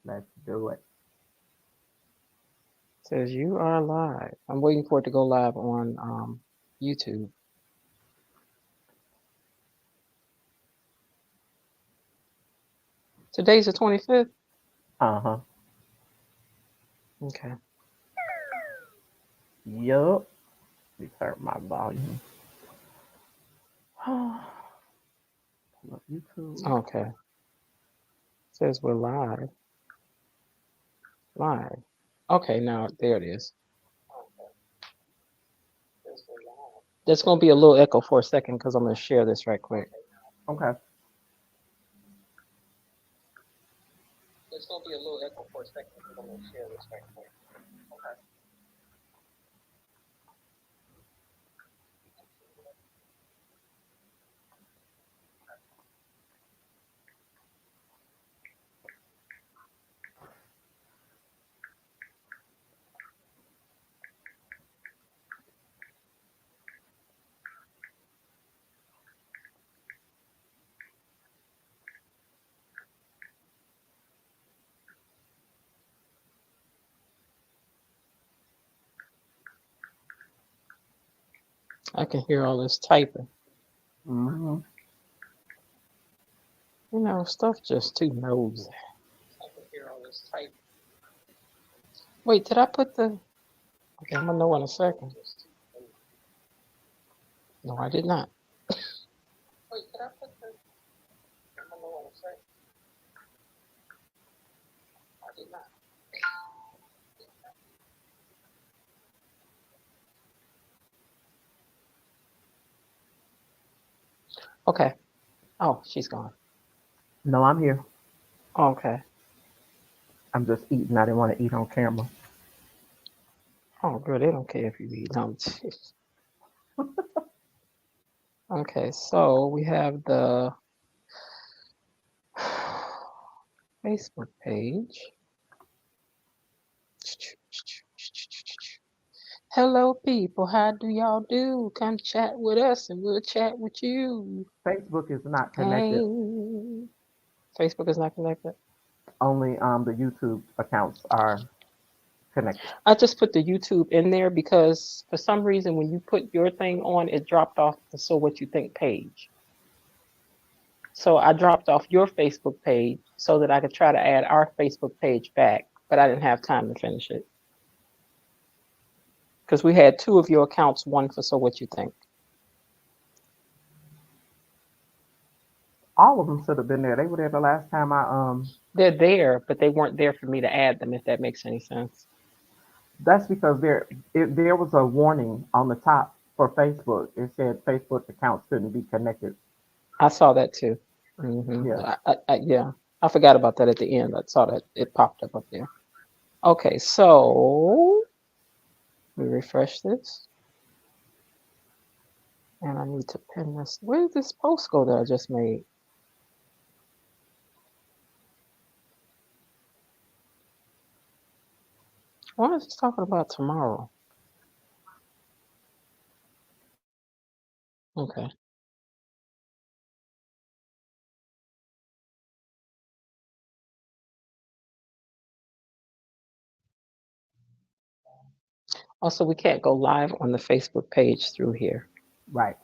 Let's do it. Says you are live. I'm waiting for it to go live on YouTube. Today's the 25th. Uh huh. Okay. Yup. You heard my volume. Love YouTube. Okay. Says we're live. Live. Okay, now there it is. There's going to be a little echo for a second because I'm going to share this right quick. Okay. There's going to be a little echo for a second because I'm going to share this right quick. I can hear all this typing. Mm-hmm. You know, stuff just too nosy. I can hear all this typing. Wait, did I put the... Okay, I'm going to know in a second. No, I did not. Wait, did I put the... I'm going to know in a second. I did not. Okay. Oh, she's gone. No, I'm here. Okay. I'm just eating. I didn't want to eat on camera. Oh, girl, they don't care if you read. No, okay, so we have the Facebook page. Hello, people. How do y'all do? Come chat with us and we'll chat with you. Facebook is not connected. Hey. Facebook is not connected. Only the YouTube accounts are connected. I just put the YouTube in there because for some reason when you put your thing on, it dropped off the So What You Think page. So I dropped off your Facebook page so that I could try to add our Facebook page back, but I didn't have time to finish it because we had two of your accounts, one for So What You Think. All of them should have been there. They were there the last time They're there, but they weren't there for me to add them, if that makes any sense. That's because there was a warning on the top for Facebook. It said Facebook accounts couldn't be connected. I saw that too. Yeah. Yeah, I forgot about that at the end. I saw that it popped up there. Okay, so we refresh this, and I need to pin this. Where did this post go that I just made? Why is this talking about tomorrow? Okay. Also, we can't go live on the Facebook page through here. Right.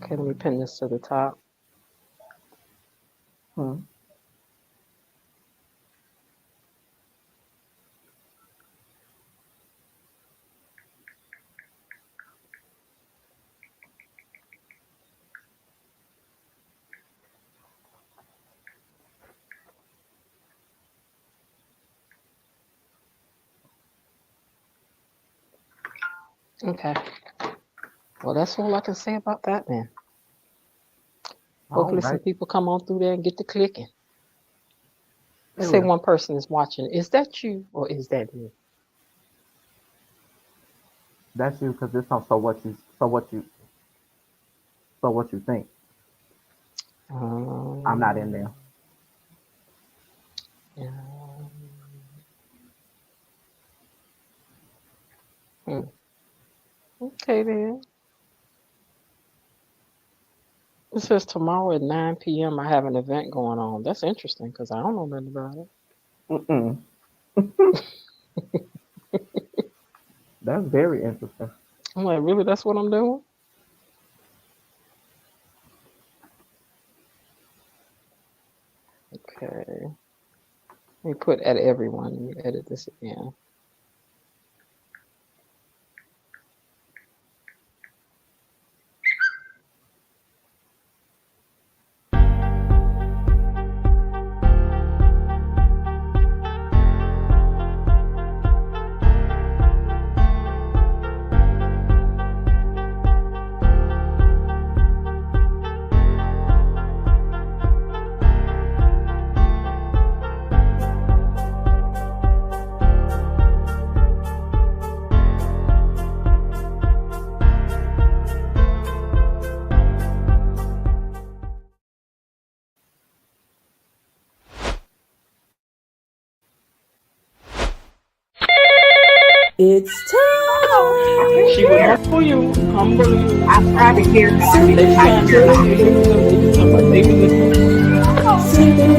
Okay, let me pin this to the top. Hmm. Okay. Well, that's all I can say about that then. All Hopefully some right. people come on through there and get to clicking. They Let's say will. one person is watching. Is that you or is that me? That's you because it's on so what you think. I'm not in there. Um, yeah. Hmm. Okay then. It says tomorrow at 9 p.m. I have an event going on. That's interesting because I don't know nothing about it. Mm-mm. That's very interesting. I'm like, really? That's what I'm doing? Okay. Let me put at everyone. Let me edit this again. It's time. She would humble you. Humble you. I tried to hear Next time, baby, listen.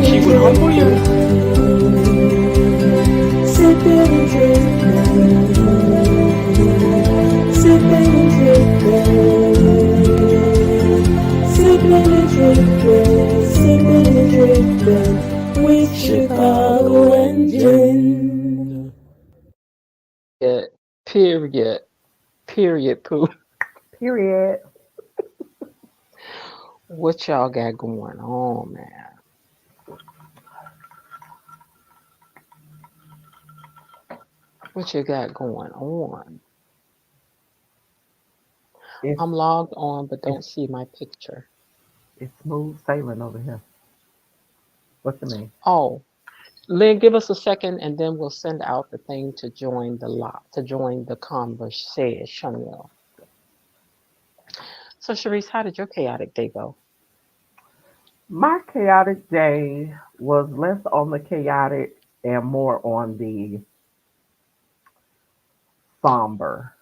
She would humble you. Sipping and drinking. Sipping and drinking. Sipping and drinking. Sipping and drinking. With Chicago and gin. Yeah, period. Period, poo. period. What y'all got going on, man? What you got going on? It's, I'm logged on, but don't see my picture. it's smooth sailing over here. What's the name? Oh, Lynn, give us a second, and then we'll send out the thing to join the conversation. So, Sharice, how did your chaotic day go? My chaotic day was less on the chaotic and more on the somber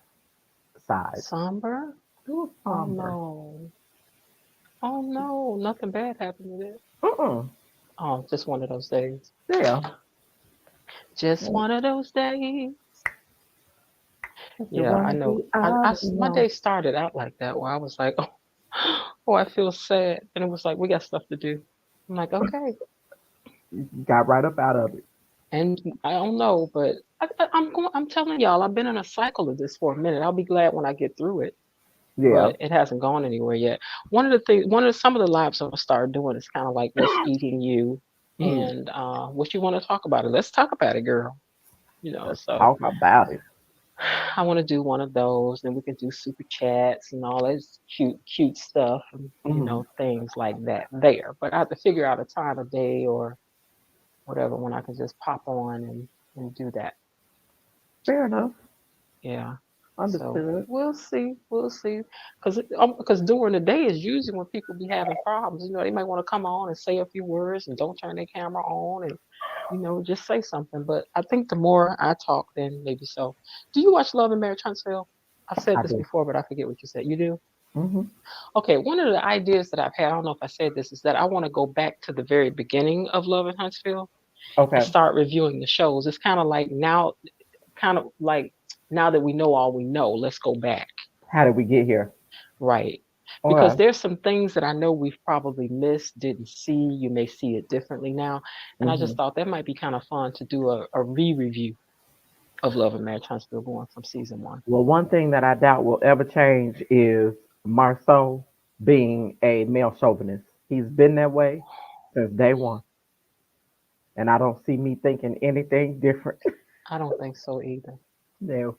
side. Somber? It was Oh somber. no. Oh no, nothing bad happened to it. Mm-mm. Oh, just one of those days. Yeah. Just one of those days. If you Yeah, I want to know. be out, My day started out like that, where I was like, oh, I feel sad, and it was like, we got stuff to do. I'm like, okay, you got right up out of it. and I don't know, but I'm telling y'all, I've been in a cycle of this for a minute. I'll be glad when I get through it, Yeah. but it hasn't gone anywhere yet. Some of the lives I'm gonna start doing is kind of like what's eating you, Mm. and what you want to talk about it. Let's talk about it, girl. Let's So talk about it. I want to do one of those, and we can do super chats and all this cute stuff, and Mm. things like that there. But I have to figure out a time of day or whatever when I can just pop on and do that. Fair enough. Yeah. So Understood. we'll see, because during the day is usually when people be having problems. They might want to come on and say a few words and don't turn their camera on and just say something. But I think the more I talk, then maybe so. Do you watch Love and Marriage Huntsville? I've said I this do. before, but I forget what you said. You do? Hmm. Okay, one of the ideas that I've had, I don't know if I said this, is that I want to go back to the very beginning of Love and Huntsville and Okay. start reviewing the shows. It's kind of like now that we know all we know, let's go back. How did we get here? Right. Because Okay. there's some things that I know we've probably missed, didn't see. You may see it differently now. And I Hmm. just thought that might be kind of fun to do a re-review of Love and Marriage Huntsville going from season one. Well, one thing that I doubt will ever change is Marceau being a male chauvinist. He's been that way since day one, and I don't see me thinking anything different. I don't think so either. No.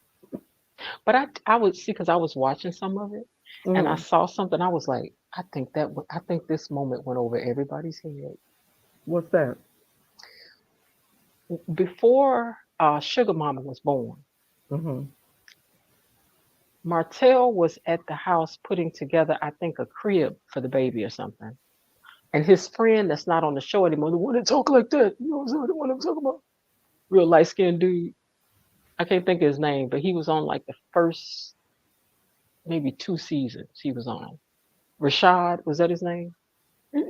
But I would see, because I was watching some of it and I Mm. saw something. I was like, I think this moment went over everybody's head. What's that? Before Sugar Mama was born, Hmm. Martell was at the house putting together, I think, a crib for the baby or something. And his friend that's not on the show anymore, the one that talk like that, you know what I'm saying? The one I'm talking about, real light skinned dude. I can't think of his name, but he was on like the first maybe two seasons he was on. Rashad, was that his name?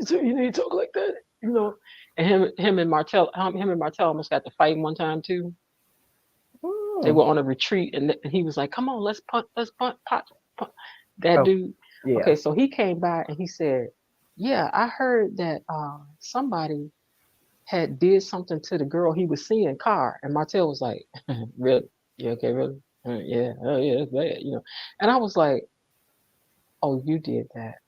So you need to talk like that, you know. And him and Martell almost got to fight one time too. They Hmm. were on a retreat, and he was like, "Come on, let's punt." That Oh, dude. yeah. Okay, so he came by and he said, "Yeah, I heard that somebody had did something to the girl he was seeing car." And Martell was like, "Really? Yeah, okay, really? Yeah, oh yeah, that's bad, you know." And I was like, "Oh, you did that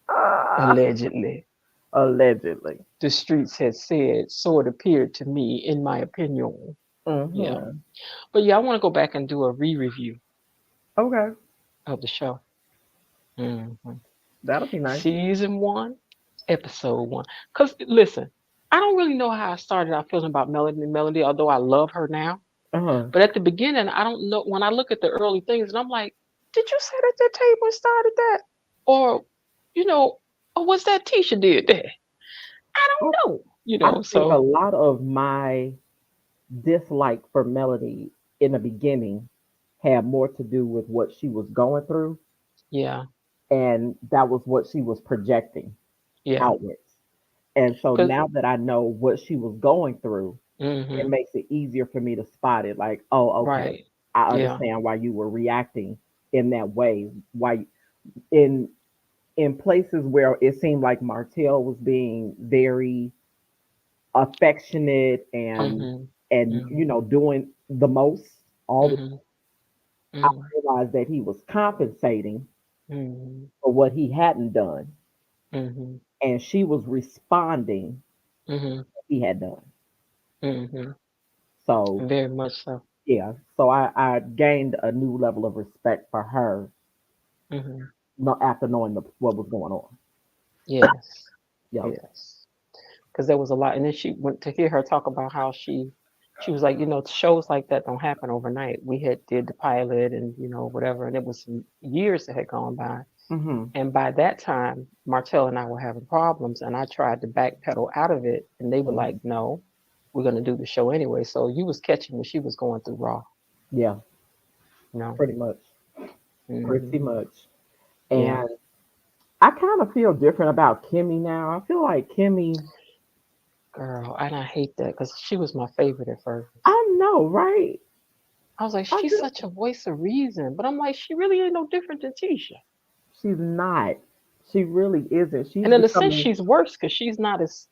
Ah, allegedly." allegedly. The streets had said, so it appeared to me, in my opinion. Yeah, Mm-hmm. but yeah, I want to go back and do a re-review Okay, of the show. Mhm. that'll be nice. Season 1, episode 1. Cause listen, I don't really know how I started out feeling about Melody, although I love her now. Uh-huh. But at the beginning, I don't know. When I look at the early things, and I'm like, did you sit at that table and started that, or you know, or was that Tisha did that? I I, don't know. I think a So lot of my dislike for Melody in the beginning had more to do with what she was going through, yeah, and that was what she was projecting yeah. outwards. And so Cause now that I know what she was going through, it hmm makes it easier for me to spot it. Like, oh, okay, right, I yeah, understand why you were reacting in that way. Why in places where it seemed like Martell was being very affectionate hmm and hmm doing the most all the hmm I hmm realized that he was compensating hmm for what he hadn't done, hmm and she was responding hmm what he had done. hmm So very much so. yeah, so I gained a new level of respect for her, hmm after knowing what was going on. Yes, Yep. yes. Because there was a lot, and then she went to hear her talk about how she was like, shows like that don't happen overnight. We had did the pilot, and whatever, and it was some years that had gone by. Mhm. And by that time, Martell and I were having problems, and I tried to backpedal out of it, and they were Mhm. like, "No, we're going to do the show anyway." So you was catching what she was going through raw, Yeah, you know. pretty much. Pretty hmm much. Yeah, And I kind of feel different about Kimmy now. I feel like Kimmy, girl, and I hate that because she was my favorite at first. I know, right? I was like, I she's do. such a voice of reason, but I'm like, she really ain't no different than Tisha. She's not. She really isn't. She's And in a sense, becoming. she's worse because she's not as,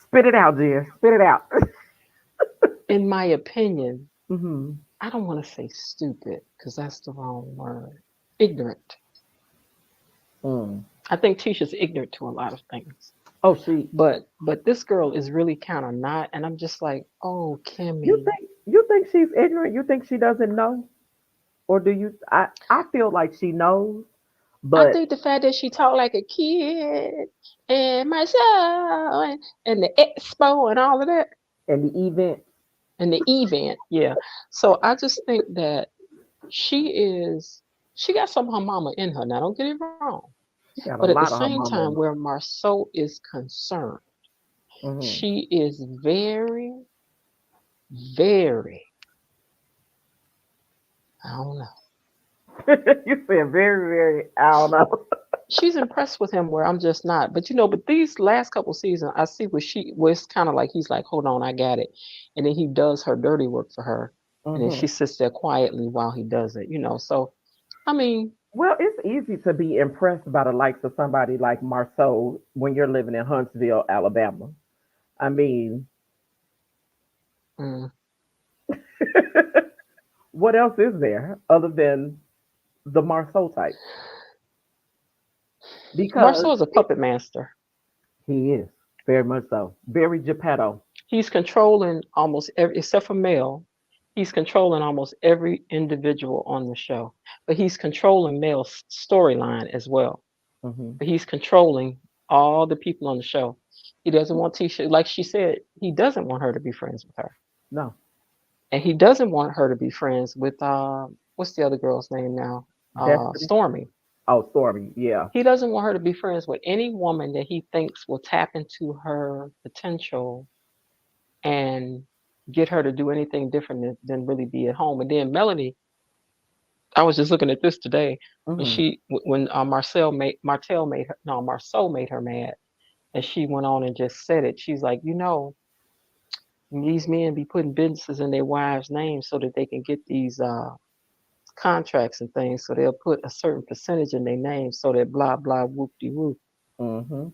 Spit it out, dear. Spit it out. in my opinion, Hmm. I don't want to say stupid because that's the wrong word. Ignorant. Mm. I think Tisha's ignorant to a lot of things. Oh, she. But this girl is really kind of not, and I'm just like, oh, You Kimmy. think she's ignorant? You think she doesn't know, or do you? I feel like she knows, I but think the fact that she talked like a kid and myself and the expo and all of that in the event, and the event, yeah. So I just think that she is she got some of her mama in her. Now don't get it wrong. she got a But at the lot of her same mama time, in where Marceau is concerned, her. Hmm. she is very, very, I don't know. You said very, very. I don't know. She's impressed with him where I'm just not. But these last couple seasons, I see where it's kind of like he's like, hold on, I got it. And then he does her dirty work for her. And then Hmm. she sits there quietly while he does it, So I mean, Well, it's easy to be impressed by the likes of somebody like Marceau when you're living in Huntsville, Alabama. I mean, mm, what else is there other than the Marceau type? Because Marceau is a puppet master. he is very much so, very Geppetto. He's controlling almost every, except for Mel, he's controlling almost every individual on the show. But he's controlling Mel's storyline as well. Hmm. But he's controlling all the people on the show. He doesn't want Tisha, like she said, he doesn't want her to be friends with her. No, And he doesn't want her to be friends with what's the other girl's name now? Destiny. Stormy. Oh, Stormy. Yeah. He doesn't want her to be friends with any woman that he thinks will tap into her potential and get her to do anything different than really be at home. And then Melanie, I was just looking at this today when Mm-hmm. when Marcel made her mad, and she went on and just said it. She's like, these men be putting businesses in their wives' names so that they can get these contracts and things. So they'll put a certain percentage in their name so that blah blah whoop de whoop. Mm-hmm.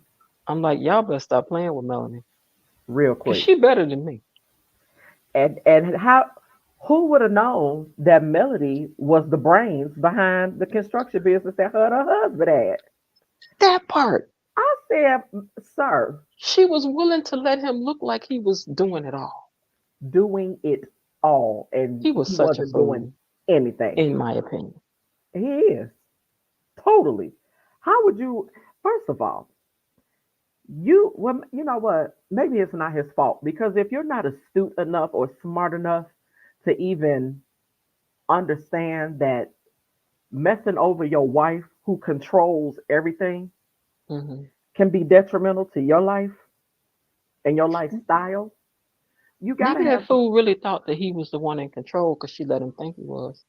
I'm like, y'all better stop playing with Melanie, Real cause quick. she better than me. And who would have known that Melody was the brains behind the construction business that her and her husband had? That part. I said, sir, She was willing to let him look like he was doing it all. doing it all, and He was he such a wasn't doing fool, anything. in my opinion. He is totally. How would you? First of all, well, you know what? Maybe it's not his fault because if you're not astute enough or smart enough to even understand that messing over your wife who controls everything Hmm. can be detrimental to your life and your lifestyle, you gotta Maybe that have. fool really thought that he was the one in control because she let him think he was.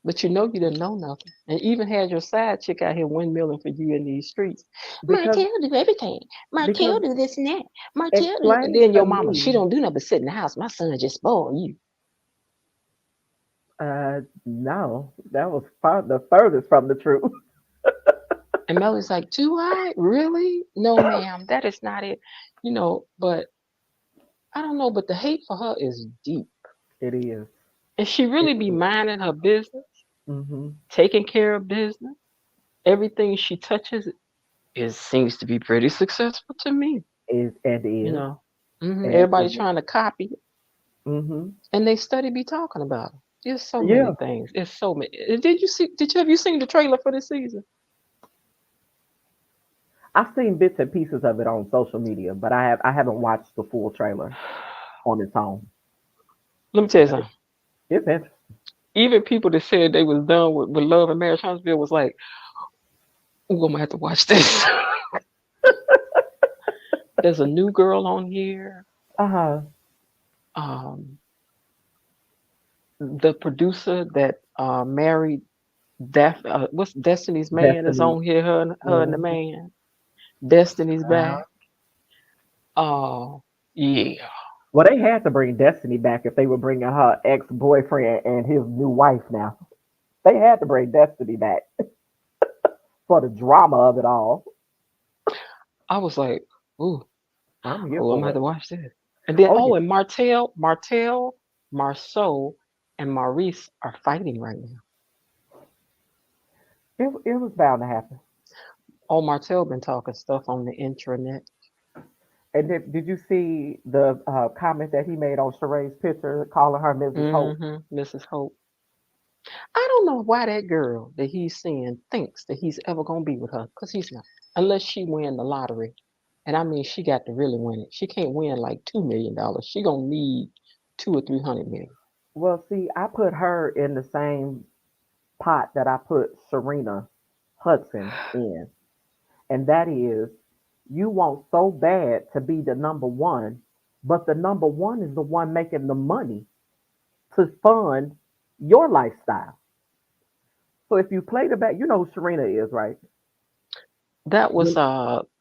But you didn't know nothing. And even had your side chick out here windmilling for you in these streets. because Martell do everything. because Martell do this and that. Martell do. And explain then to your mama, she me. don't do nothing but sit in the house. My son just spoiled you. No, that was the furthest from the truth. And Melly's like, do I? Really? No, ma'am, that is not it. But I don't know, but the hate for her is deep. It is. And she It really be is. minding her business, Mm-hmm. taking care of business. Everything she touches seems to be pretty successful to me. Is and You is know, and everybody is. trying to copy it, Mm-hmm. and they study be talking about it. There's so many Yeah, things. It's so many. Did you see? Have you seen the trailer for this season? I've seen bits and pieces of it on social media, but I haven't watched the full trailer on its own. Let me tell you But something. it's interesting. Even people that said they was done with Love and Marriage Huntsville was like, "Ooh, I'm gonna have to watch this." There's a new girl on here. Uh huh. Um, the producer that married what's Destiny's Man is Destiny. on here. Her and the Mm-hmm. man. Destiny's back. Oh, yeah. Well, they had to bring Destiny back if they were bringing her ex boyfriend and his new wife now. They had to bring Destiny back for the drama of it all. I was like, ooh, I'm here oh, I'm gonna have for to it. watch this. And then, Oh, yeah. and Marceau, and Maurice are fighting right now. It was bound to happen. Oh, Martell been talking stuff on the intranet. And did you see the comment that he made on Sheree's picture calling her Mrs. Hope? Mrs. Hope. I don't know why that girl that he's seeing thinks that he's ever gonna be with her, because he's not. Unless she win the lottery. And I mean she got to really win it. She can't win like $2 million. She gonna need 2 or 300 million. Well, see, I put her in the same pot that I put Serena Hudson in. And that is, you want so bad to be the number one, but the number one is the one making the money to fund your lifestyle. So if you play the back, you know who Serena is, right? That was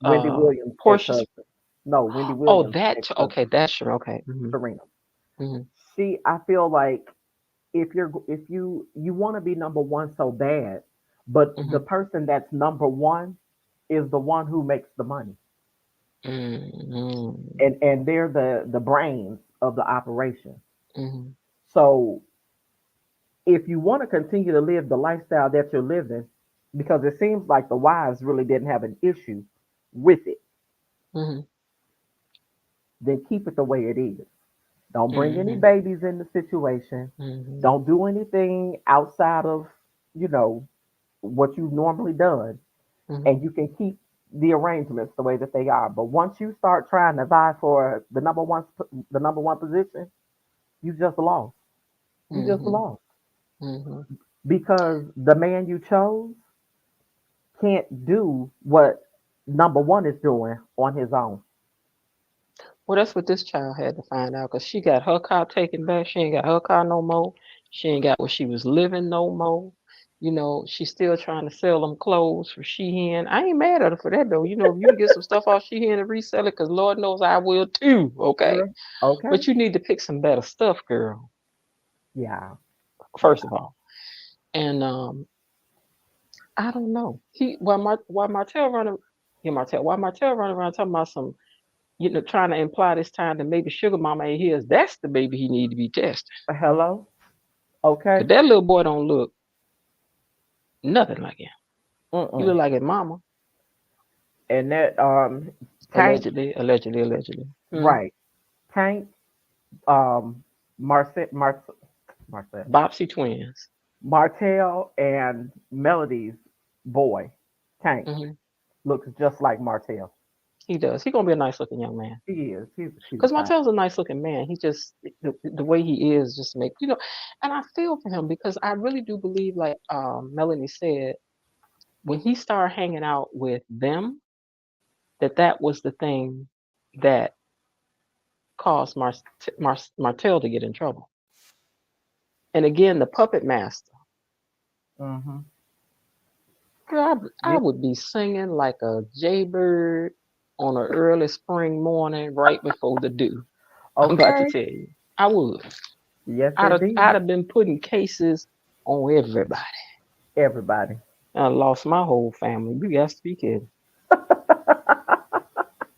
Wendy Williams' Portia's. ex-husband. No, Wendy Oh, Williams' okay, ex-husband, that's true. Okay. Serena. Hmm. I feel like if you want to be number one so bad, but the Hmm. person that's number one is the one who makes the money, Hmm. and they're the brains of the operation. Hmm. So if you want to continue to live the lifestyle that you're living, because it seems like the wives really didn't have an issue with it, Hmm. then keep it the way it is. Don't bring any Hmm. babies in the situation. Hmm. Don't do anything outside of, you know, what you've normally done. Hmm. And you can keep the arrangements the way that they are. But once you start trying to vie for the number one position, you just lost. You just Hmm. lost. Hmm. Because the man you chose can't do what number one is doing on his own. Well, that's what this child had to find out because she got her car taken back. She ain't got her car no more. She ain't got where she was living no more. You know, she's still trying to sell them clothes for Shein. I ain't mad at her for that though. You know, if you can get some stuff off Shein and resell it, because Lord knows I will too. Okay. Girl, okay. But you need to pick some better stuff, girl. Yeah. First of all. And I don't know. Why Martell running why Martell running around talking about some, trying to imply this time that maybe Sugar Mama ain't his. That's the baby he need to be tested. Hello. Okay. Cause that little boy don't look nothing like him. He Mm-mm. look like his mama. And that Tank, Allegedly. right? Tank, Marcel, Bopsy twins. Martell, and Melody's boy, Tank, hmm looks just like Martell. He does. He gonna be a nice looking young man. He is. He's a cute Because guy. Martell's a nice looking man. He just the way he is just make and I feel for him because I really do believe, like Melanie said, when he started hanging out with them, that was the thing that caused Martell to get in trouble. And again, the puppet master. Mm-hmm. Girl, I would be singing like a jaybird on an early spring morning right before the dew. I'm about to Okay. tell you. I would. Yes, I'd indeed. have been putting cases on everybody. Everybody. I lost my whole family. You got to be kidding.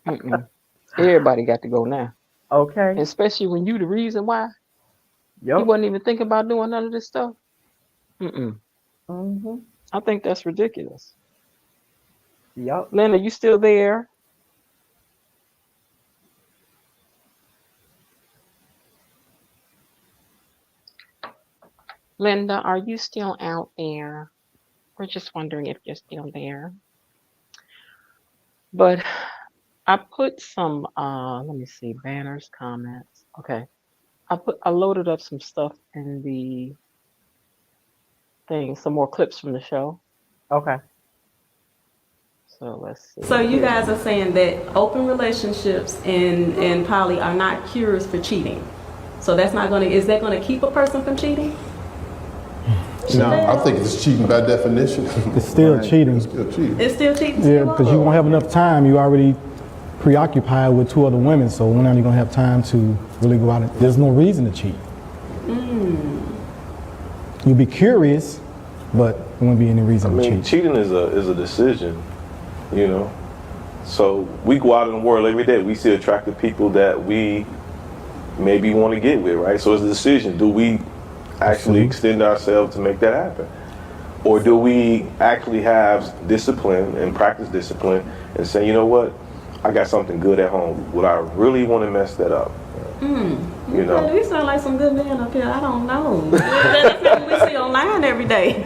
Mm-mm. Everybody got to go now. Okay. Especially when you the reason why. Yep. He wasn't even thinking about doing none of this stuff. Mm-mm. Mm-hmm. I think that's ridiculous. Yep. Linda, you still there? Linda, are you still out there? We're just wondering if you're still there. But I put some let me see, banners, comments. Okay. I loaded up some stuff in the thing, some more clips from the show. Okay. So let's see. So you guys are saying that open relationships and poly are not cures for cheating. So that's not gonna, is that gonna keep a person from cheating? No, I think it's cheating by definition. It's still cheating. It's still cheating. It's still cheating. Yeah, because you won't have enough time. You already preoccupied with 2 other women, so when are you gonna have time to really go out? There's no reason to cheat. You'll be curious, but there won't be any reason to cheat. Cheating is a decision, you know. So we go out in the world every day. We see attractive people that we maybe want to get with, right? So it's a decision. Do we actually extend ourselves to make that happen? Or do we actually have discipline and practice discipline and say, you know what, I got something good at home. Would I really want to mess that up? You know? We sound like some good men up here. I don't know. That's what we see online every day.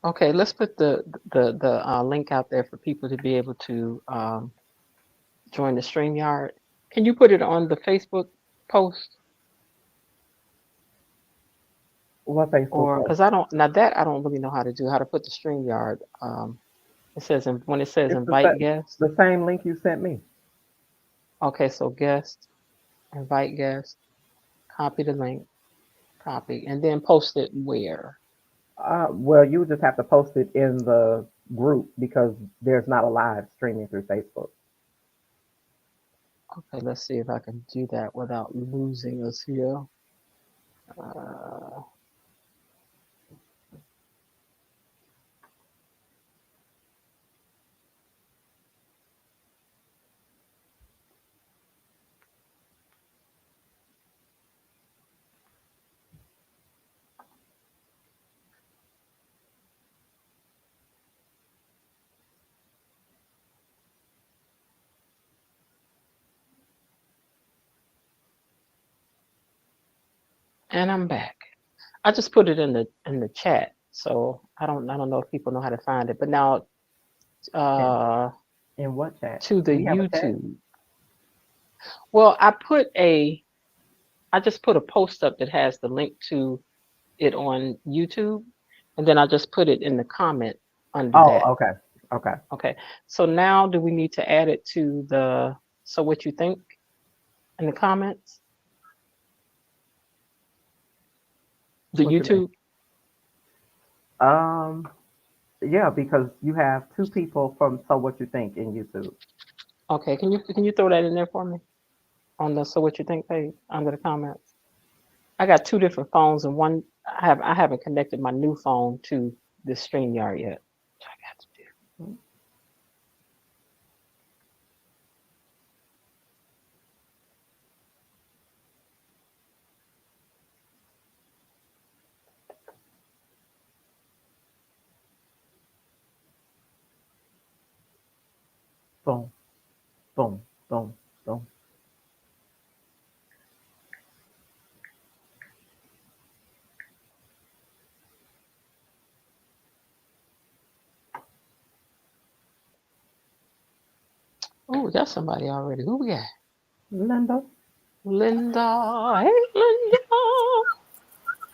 Okay, let's put the link out there for people to be able to join the StreamYard. Can you put it on the Facebook post? What Facebook? Or because I don't really know how to put the StreamYard. It says when it says It's invite guests. The same link you sent me. Okay, so guest, invite guest, copy the link, copy, and then post it where? Well, you would just have to post it in the group because there's not a live streaming through Facebook. Okay, let's see if I can do that without losing us here. And I'm back. I just put it in the chat, so I don't know if people know how to find it. But now, In what chat? to the We have a chat? YouTube. Well, I just put a post up that has the link to it on YouTube, and then I just put it in the comment under that. Oh, okay. Okay. Okay. So now do we need to add it to the so what you think in the comments? The What you mean? YouTube? Yeah, because you have two people from So What You Think in YouTube. Okay, can you throw that in there for me on the so what you think page under the comments? I got two different phones and one I haven't connected my new phone to this StreamYard yet. Which I got to do. Boom, boom, boom, boom. Oh, we got somebody already. Who we got? Linda. Linda. Hey, Linda.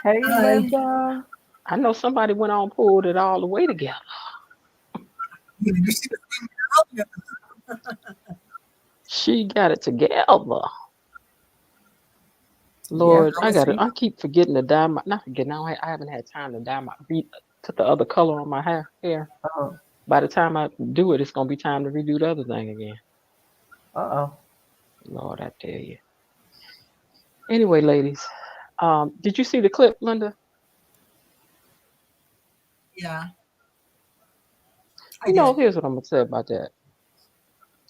Hey, Hi. Linda. I know somebody went on pulled it all the way together. You see the thing earlier? She got it together. Yeah, Lord, I was I keep forgetting to dye my, not forgetting, I haven't had time to dye my, put the other color on my hair. Uh By the time I do it, it's going to be time to redo the other thing again. oh. Lord, I tell you. Anyway, ladies, did you see the clip, Linda? Yeah, I You know, did. here's what I'm going to say about that.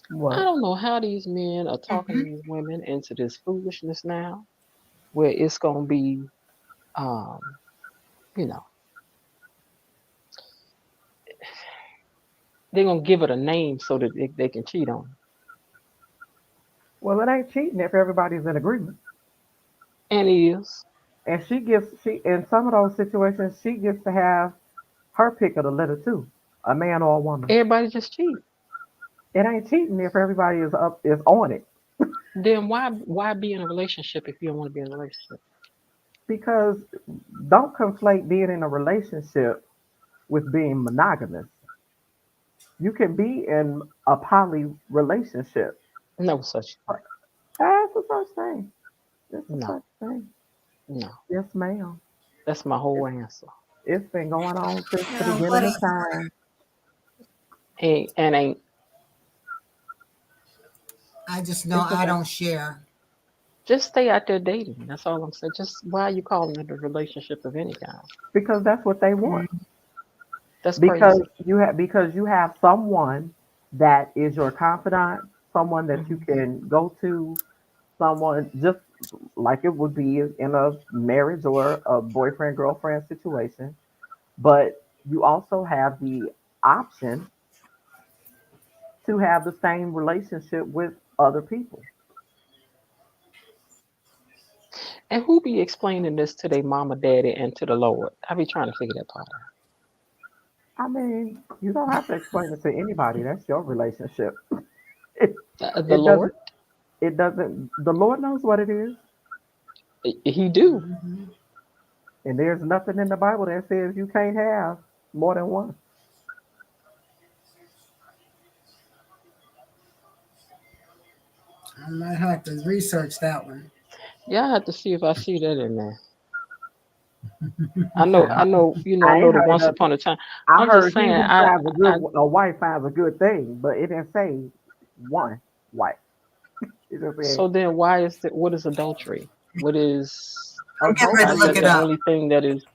I What? don't know how these men are talking these women into this foolishness now, where it's going to be, you know, they're going to give it a name so that they can cheat on her. Well, it ain't cheating if everybody's in agreement. And it is. And she in some of those situations she gets to have her pick of the litter too, a man or a woman. Everybody just cheat. It ain't cheating if everybody is on it. Then why be in a relationship if you don't want to be in a relationship? Because don't conflate being in a relationship with being monogamous. You can be in a poly relationship. No such That's the such thing. That's the no, such thing. no. Yes, ma'am. That's my whole answer. It's been going on since the Well, beginning of time. Ain't I just know It's I okay. don't share. just stay out there dating. That's all I'm saying. Just why are you calling it a relationship of any kind? Because that's what they want. That's Because crazy. you have someone that is your confidant, someone that you Mhm. can go to, someone just like it would be in a marriage or a boyfriend girlfriend situation. But you also have the option to have the same relationship with other people. And who be explaining this to their mama, daddy, and to the Lord? I be trying to figure that part out. I mean, you don't have to explain it to anybody. That's your relationship. It, The it Lord, doesn't. It doesn't. The Lord knows what it is, He do. and there's nothing in the Bible that says you can't have more than one. I might have to research that one. Yeah, I have to see if I see that in there. I, I know. You know, I I know ain't that heard once of it. upon a time. I I'm just heard he saying. who finds a wife finds a good thing, but it didn't say one wife. It just said So then, why is that? What is adultery? What is? I'm getting ready Why to is adultery. look that it the up. only thing that is?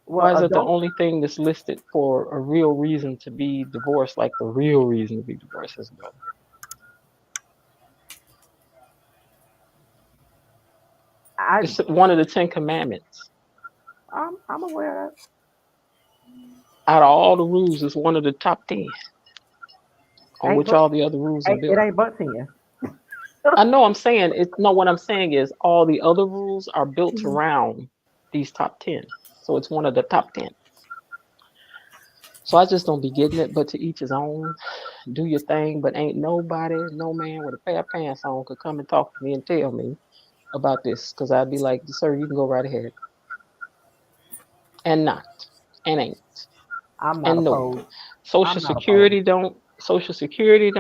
Well, Why is that the adult. only thing that's listed for a real reason to be divorced? Like the real reason to be divorced is adultery. I It's one of the Ten Commandments. I'm aware of Out of all the rules, it's one of the top 10 that. on Ain't which but all the other rules are it built. ain't but 10. I know I'm saying it's no, what I'm saying is all the other rules are built around these top 10. So it's one of the top 10. So I just don't be getting it, but to each his own. Do your thing, but ain't nobody, no man with a pair of pants on could come and talk to me and tell me about this because I'd be like, sir, you can go right ahead. And not, and ain't, I'm not and nope. opposed. Social not Security don't. Social Security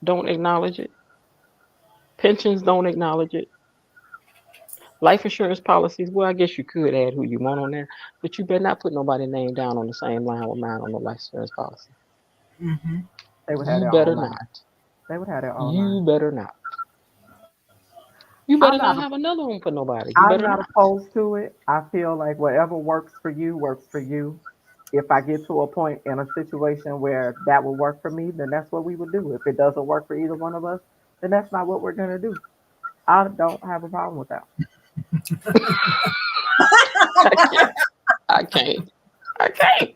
don't acknowledge it. Pensions don't acknowledge it. Life insurance policies. Well, I guess you could add who you want on there, but you better not put nobody's name down on the same line with mine on the life insurance policy. Mm-hmm. They would have You their better own line. not. They would have their own You line. better not. You I'm better not. not have another one for nobody. You I'm better not not. opposed to it. I feel like whatever works for you works for you. If I get to a point in a situation where that will work for me, then that's what we would do. If it doesn't work for either one of us, then that's not what we're gonna do. I don't have a problem with that. I can't. I can't. I can't.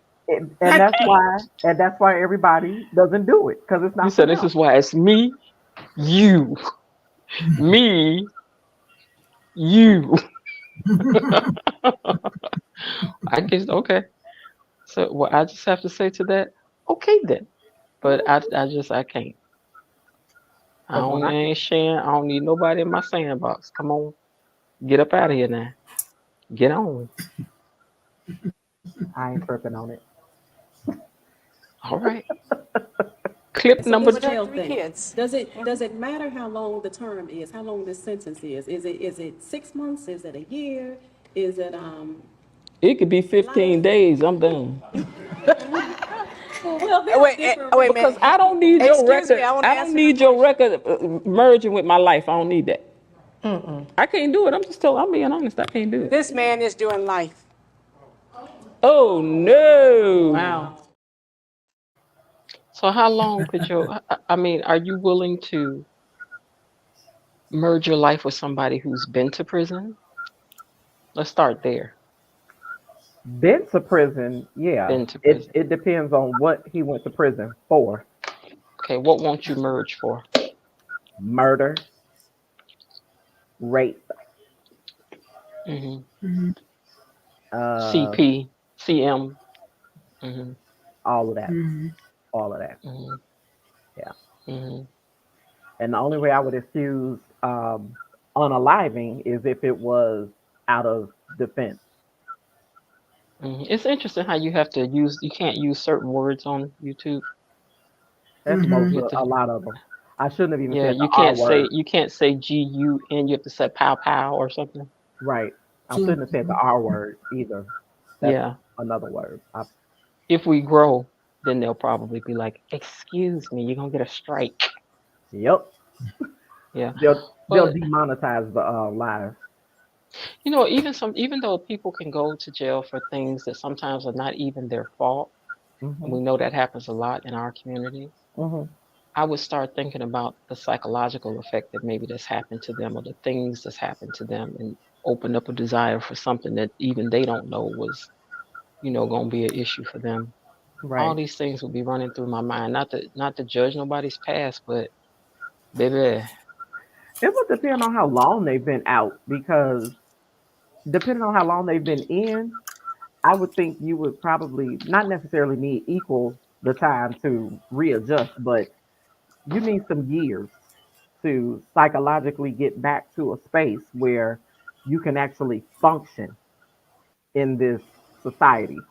And that's why everybody doesn't do it because it's You not for said this them. is why it's me, you, me, you. I guess okay. So what I just have to say to that, okay then. But I can't. I Because when don't I ain't sharing. I don't need nobody in my sandbox. Come on, get up out of here now. Get on. I ain't tripping on it. All right. Clip So number this two. jail thing, does it matter how long the term is, how long this sentence is? Is it 6 months? Is it a year? Is it It could be 15 days. I'm done. well there's different Wait a Because minute. I don't need your Excuse me, record. I want to I don't answer the need your question. record merging with my life. I don't need that. I can't do it. I'm being honest. I can't do it. This man is doing life. Oh no. wow. So how long could I mean, are you willing to merge your life with somebody who's been to prison? Let's start there. Been to prison, yeah. Been to prison. It depends on what he went to prison for. Okay, what won't you merge for? Murder, rape, hmm uh, CP, CM. hmm all of that. Mm-hmm. All of that. hmm Yeah. hmm And the only way I would excuse unaliving is if it was out of defense. It's interesting how you can't use certain words on YouTube. That's Mm-hmm. most a lot of them. I shouldn't have even Yeah, said the R word. you can't say GUN, you have to say pow pow or something. Right. I shouldn't have said the R word either. That's Yeah. another word. If we grow, then they'll probably be like, excuse me, you're gonna get a strike. Yep. Yeah. They'll But demonetize the live. even though people can go to jail for things that sometimes are not even their fault, and Hmm. we know that happens a lot in our community, Hmm. I would start thinking about the psychological effect that maybe that's happened to them or the things that's happened to them and open up a desire for something that even they don't know was, gonna be an issue for them. All Right. these things will be running through my mind. Not to judge nobody's past, but baby, It would depend on how long they've been out because depending on how long they've been in, I would think you would probably not necessarily need equal the time to readjust, but you need some years to psychologically get back to a space where you can actually function in this society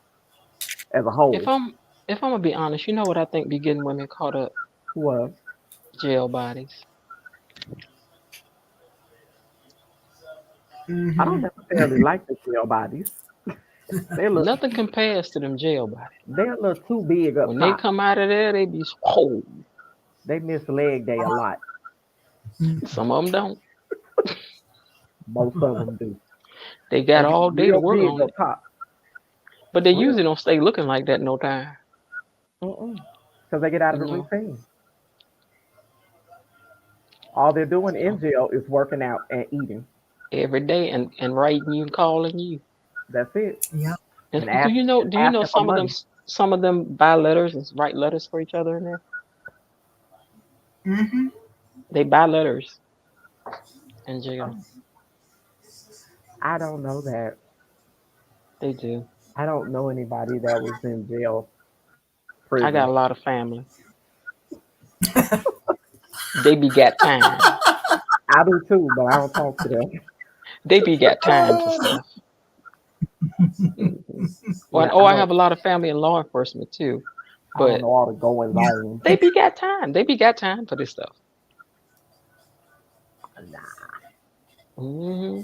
as a if whole. I'm gonna be honest, you know what I think be getting women caught up? Well, Jail bodies. I don't necessarily like the jail bodies. Nothing compares to them jail bodies. They're a little too big up When they top. come out of there, they be whole. They miss leg day a lot. Some of them don't. Most of them do. They got They all get day to real work big on up it, top. but they Real. usually don't stay looking like that no time. Because they get out of the No. routine. All they're doing in jail is working out and eating. Every day and writing you and calling you. That's it. Yep. And And do you know asking for some of them money. buy letters and write letters for each other in there? Mm-hmm. They buy letters in jail. I don't know that. They do. I don't know anybody that was in jail, I prison. got a lot of family. They be got time. I do too, but I don't talk to them. They be got time for stuff. Mhm. Well, Yeah, I have a lot of family in law enforcement too. I don't But know all the goings Yeah. on. they be got time. They be got time for this stuff. hmm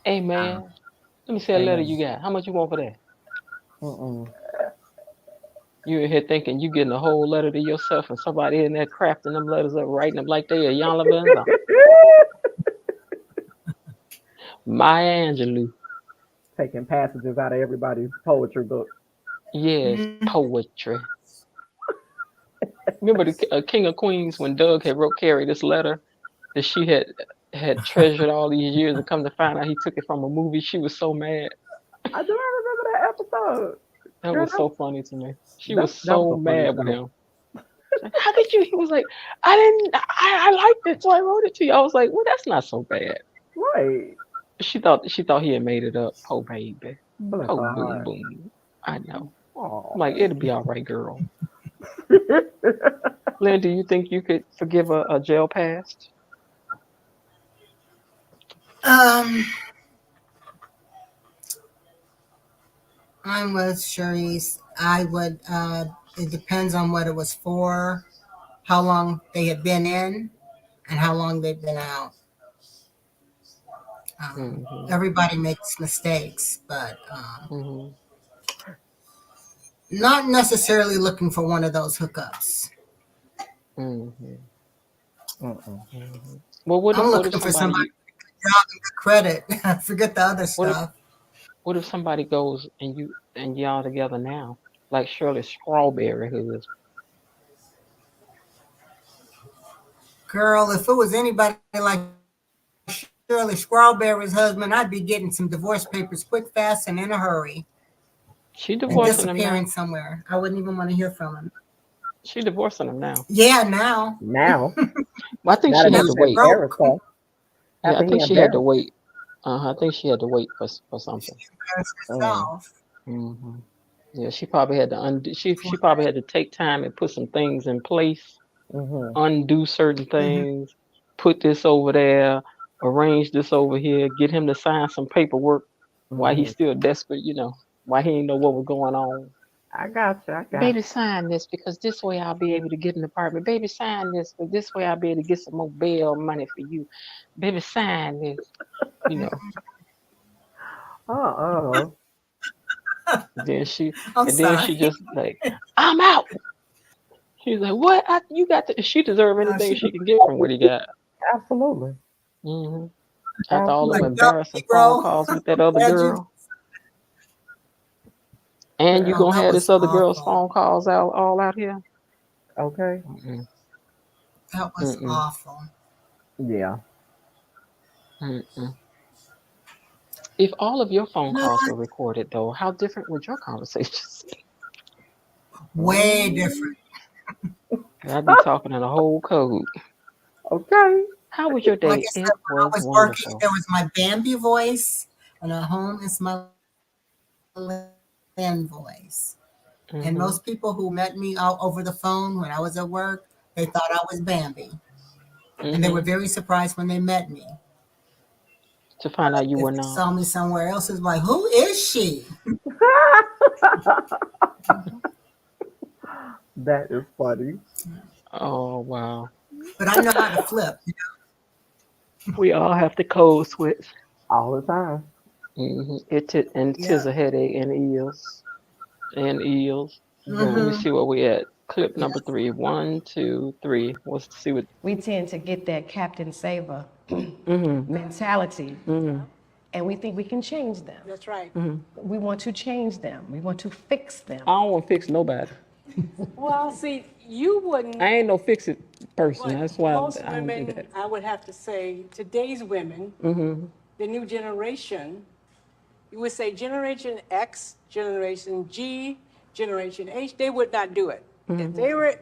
Hey man, let me see a letter you Amen. got. How much you want for that? Mm-mm. You in here thinking you getting a whole letter to yourself, and somebody in there crafting them letters up, writing them like they a Yonla Van Maya Angelou. Taking passages out of everybody's poetry book. Yes, Mhm. poetry. Remember the King of Queens when Doug had wrote Carrie this letter that she had treasured all these years, and come to find out he took it from a movie. She was so mad. I do remember that episode. That Girl, was so funny to me. She was that was so a funny mad with show. him. Like, how could you? He was like, I didn't. I liked it, so I wrote it to you. I was like, well, that's not so bad. Right. She thought he had made it up. Oh baby. Bless Oh her boom heart. boom. I know. Aw. I'm like, it'll be all right, girl. Lynn, do you think you could forgive a jail past? Um, I'm with Sharice. I would. It depends on what it was for, how long they had been in, and how long they've been out. hmm Everybody makes mistakes, but hmm not necessarily looking for one of those hookups. hmm Mm-mm. hmm Well, what I'm if looking for somebody somebody with job and good credit. Forget the other what if stuff. what if somebody goes and y'all together now, like Shirley Strawberry, who is Girl, if it was anybody like Shirley Strawberry's husband, I'd be getting some divorce papers quick, fast, and in a hurry, she and divorcing him disappearing now? somewhere. I wouldn't even want to hear from him. She divorcing him now. Yeah, now. Now, Well, I think now she that had he to After wait. embarrassed broke, her, Yeah, I after he think she had to embarrassed wait. I think she had to wait for she something. embarrassed her. herself. hmm Yeah, she probably had to undo. She probably had to take time and put some things in place, Mm-hmm. undo certain Mhm. things, put this over there, arrange this over here, get him to sign some paperwork while Mm-hmm. he's still desperate. While he didn't know what was going on. I got you. I got Baby, sign this because this way I'll be able to get an apartment. Baby, sign this because this way I'll be able to get some more bail money for you. Baby, sign this. You know. you. Uh-uh. Then she I'm and then she sorry. just like, I'm out. She's like, what? You got to. She deserve No, anything she she can get from what he got. Absolutely. hmm After all them like, Absolutely. yo, embarrassing phone Negro, calls with that other glad you. girl, and you Girl. Oh, gonna that have this was other girl's awful. phone calls all out here. Okay. Mm-mm, That was mm-mm, awful. Yeah. mm-mm. If all of your phone No, calls were recorded, though, how different would your conversations be? way Mm. different. I'd be talking in a whole code. Okay. How was your Like day? I said, It when I was was working, wonderful. there was my Bambi voice, and at home is my Lynn voice. And hmm most people who met me out over the phone when I was at work, they thought I was Bambi. And they were hmm very surprised when they met me. To find out you If were they not. saw me somewhere else, it's like, who is she? That is funny. Oh wow. But I know how to flip. We all have to code switch. All the time. Tis Yeah. a headache and eels. Well, let me Mm-hmm. see where we at. Clip number 3. 1, 2, 3. Let's see what. We tend to get that Captain Saver Mm-hmm. mentality, Mm-hmm. and we think we can change them. That's right. Mm-hmm. We want to change them. We want to fix them. I don't want to fix nobody. Well, see, you wouldn't, I ain't no fix it person. but That's why most I don't do women, that. I would have to say, today's women, Mm-hmm. the new generation, you would say Generation X, Generation G, Generation H, they would not do it. If they were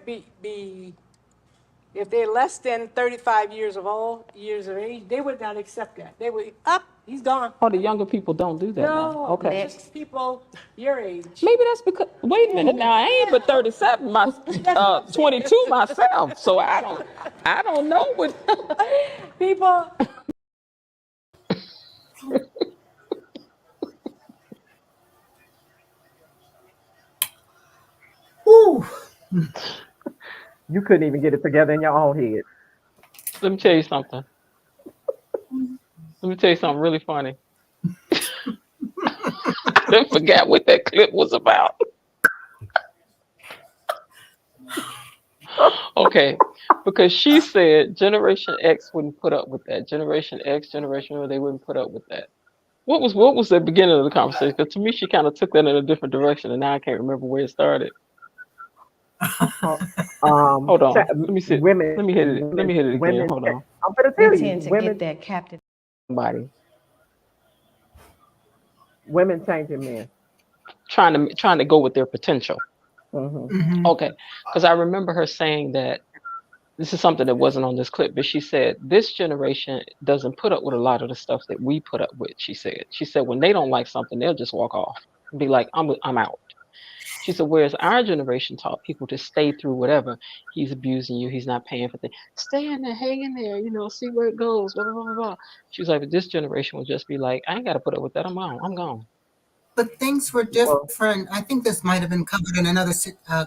if they're less than 35 years of age, they would not accept that. They would he's gone. Oh, the younger people don't do that now. No, Okay. it's just people your age. Maybe that's because. Wait a minute. Now I ain't but 37. 22 myself. So I don't know what. People, Whew. You couldn't even get it together in your own head. Let me tell you something. Let me tell you something really funny. I forgot what that clip was about. Okay, because she said Generation X wouldn't put up with that. Generation X, Generation Y, they wouldn't put up with that. What was the beginning of the conversation? Because to me, she kind of took that in a different direction, and now I can't remember where it started. Hold on. Let me see. Women. Let me hit it. Let me hit it again. Women. Hold on. I'm gonna tell We you, tend to women. get that captain. Somebody Women changing men. trying to go with their potential. Hmm. Okay, because I remember her saying that this is something that wasn't on this clip, but she said this generation doesn't put up with a lot of the stuff that we put up with. She said when they don't like something, they'll just walk off and be like, I'm out. She said, whereas our generation taught people to stay through whatever. He's abusing you. He's not paying for things. Stay in there, hang in there, see where it goes, blah, blah, blah, blah. She was like, but this generation will just be like, I ain't got to put up with that. I'm gone. But things were Well, different. I think this might have been covered in another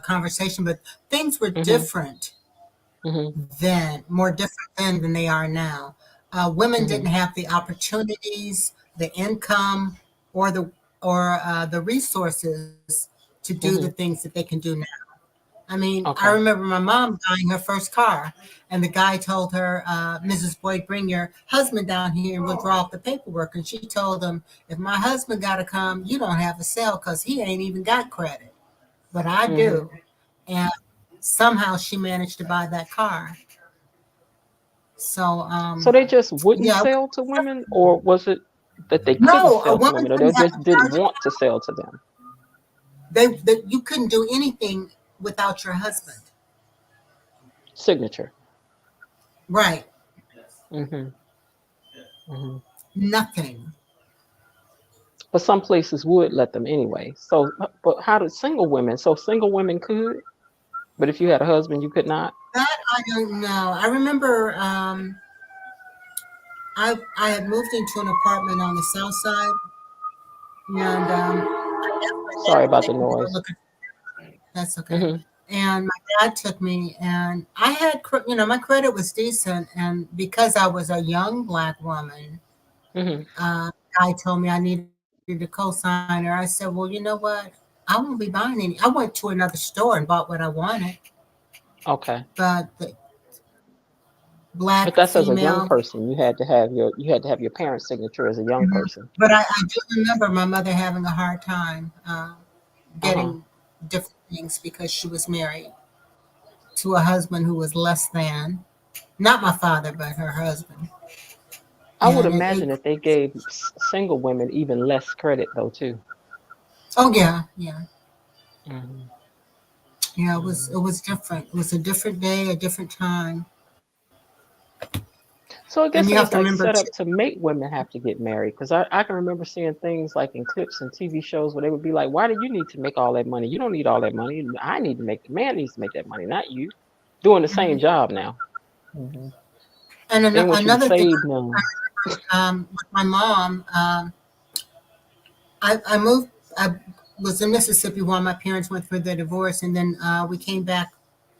conversation, but things were different then, more different then than they are now. Women didn't have the opportunities, the income, or the resources to do the things that they can do now. I mean, Okay. I remember my mom buying her first car, and the guy told her, Mrs. Boyd, bring your husband down here and we'll draw up the paperwork. And she told him, if my husband got to come, you don't have a sale because he ain't even got credit. But I do. And somehow she managed to buy that car. So, So they just wouldn't yeah. sell to women, or was it that they couldn't No, a sell to woman women, or they couldn't have just didn't want to sell to them? you couldn't do anything without your husband. Signature. Right. Nothing. But some places would let them anyway. So, but how did single women? So single women could, but if you had a husband, you could not. That I don't know. I remember I had moved into an apartment on the south side, and Sorry about the noise. That's okay. And my dad took me, and I had, my credit was decent, and because I was a young Black woman, guy told me I needed a co-signer. I said, well, you know what? I won't be buying any. I went to another store and bought what I wanted. Okay. But the Black But that's female, as a young person. You had to have your parents' signature as a young person. But I do remember my mother having a hard time getting different things because she was married to a husband who was less than, not my father, but her husband. I would imagine that they gave single women even less credit though too. Oh yeah. Yeah, it was different. It was a different day, a different time. So I guess you it have was to like remember set up to make women have to get married. Because I can remember seeing things like in clips and TV shows where they would be like, why do you need to make all that money? You don't need all that money. I need to make, the man needs to make that money, not you. Doing the same job now. And another thing, with my mom, I moved, I was in Mississippi while my parents went through their divorce, and then we came back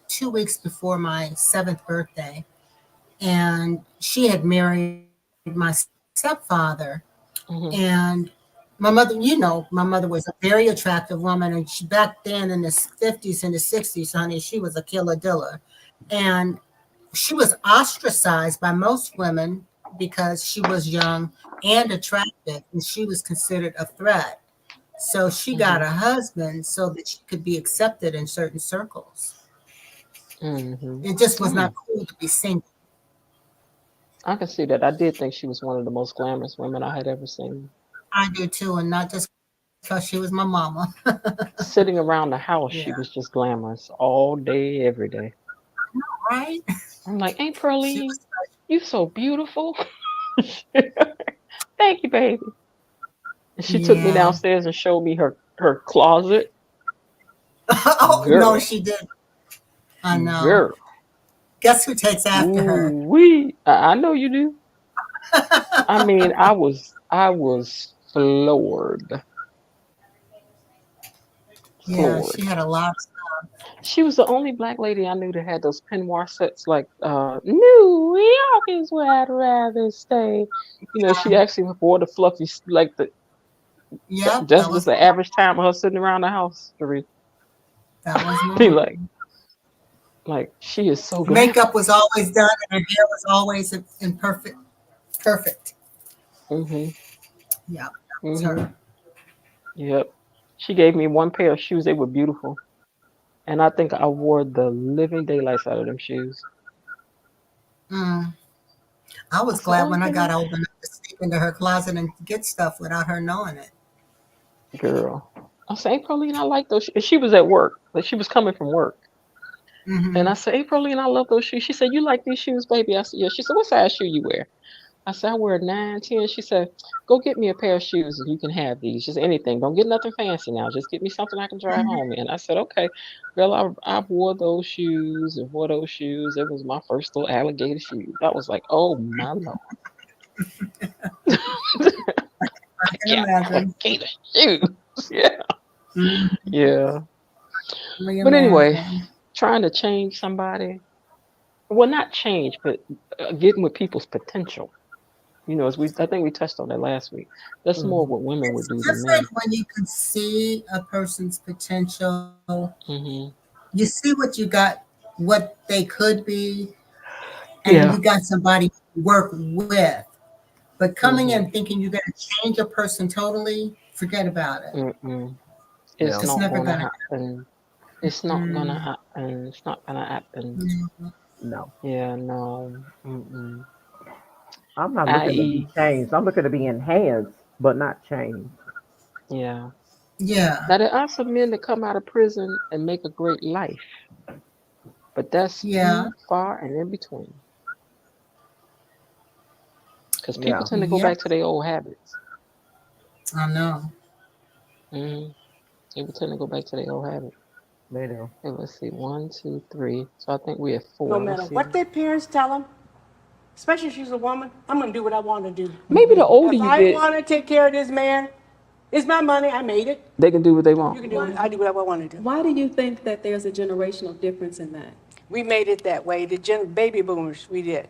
2 weeks before my 7th birthday. And she had married my stepfather. And my mother, my mother was a very attractive woman. And she, back then in the 50s and the 60s, honey, she was a killer diller. And she was ostracized by most women because she was young and attractive, and she was considered a threat. So she got a husband so that she could be accepted in certain circles. It just was not cool to be single. I can see that. I did think she was one of the most glamorous women I had ever seen. I do too, and not just because she was my mama. Sitting around the house, she was just glamorous all day, every day. Right? I'm like, Aunt Pearline, you so beautiful. Thank you, baby. And she took me downstairs and showed me her closet. Oh, no, she didn't. I know. Girl. Guess who takes after her? I know you do. I mean, I was floored. Yeah, she had a lot of stuff. She was the only black lady I knew that had those peignoir sets like New York is where I'd rather stay. You know, she actually wore the fluffy like the Yep, that's just the average time of her sitting around the house, Therese. that was Be mine. like she is so good. Makeup was always done, and her hair was always in perfect. Mhm. Yeah, Mhm. Yep. She gave me one pair of shoes. They were beautiful. And I think I wore the living daylights out of them shoes. Mm. I was That's the glad only when I thing. got old enough to sneak into her closet and get stuff without her knowing it. Girl. I said, Aprilline, I like those shoes. And she was at work. Like she was coming from work. And I said, Aprilline, I love those shoes. She said, you like these shoes, baby? I said, yeah. She said, what size shoe you wear? I said, I wear 9, 10. She said, go get me a pair of shoes and you can have these. Just anything. Don't get nothing fancy now. Just get me something I can drive home in. I said, okay. Girl, I wore those shoes and wore those shoes. It was my first little alligator shoes. I was like, oh my Lord. I can imagine. Alligator shoes. Yeah. Mhm. Yeah. Really But anyway, imagine. trying to change somebody. Well, not change, but getting with people's potential. You know, I think we touched on that last week. That's more what women would It's do than different men. when you can see a person's potential. Hmm. You see what you got, what they could be, and Yeah. you got somebody to work with. But coming Hmm. in thinking you're going to change a person totally, forget about it. Mm-mm. Yeah. It's It's not never gonna going to happen. It's not gonna happen. It's not gonna happen. happen. No. Yeah, no. Mm-mm. I'm not looking to be I.e., changed. I'm looking to be enhanced, but not changed. yeah. Yeah, Now there are some men that come out of prison and make a great life, but that's yeah, few, far, and in between. Because people Yeah. tend to go yep, back to their old habits. I know. Hmm. People tend to go back to their old habits. They do. Okay, let's see. 1, 2, 3. So I think we have No 4. matter Let's see. what their parents tell them, especially if she's a woman, I'm going to do what I want to do. Maybe the older If you I get, want to take care of this man, it's my money. I made it. they can do what they You want. can do it. I do whatever I want to do. Why do you think that there's a generational difference in that? We made it that way. The baby boomers, we did.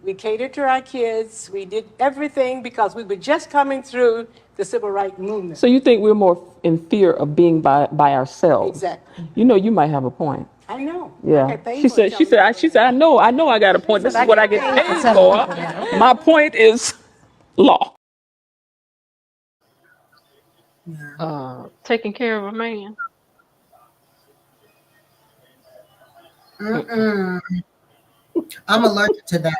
We catered to our kids. We did everything because we were just coming through the civil rights movement. So you think we're more in fear of being by ourselves? Exactly. You know, you might have a point. I know. I Yeah. get paid She for it, said, tell me. she said, I know I got a point. This is what I get paid for. My point is law. Taking care of a man. Mm-mm. I'm allergic to that.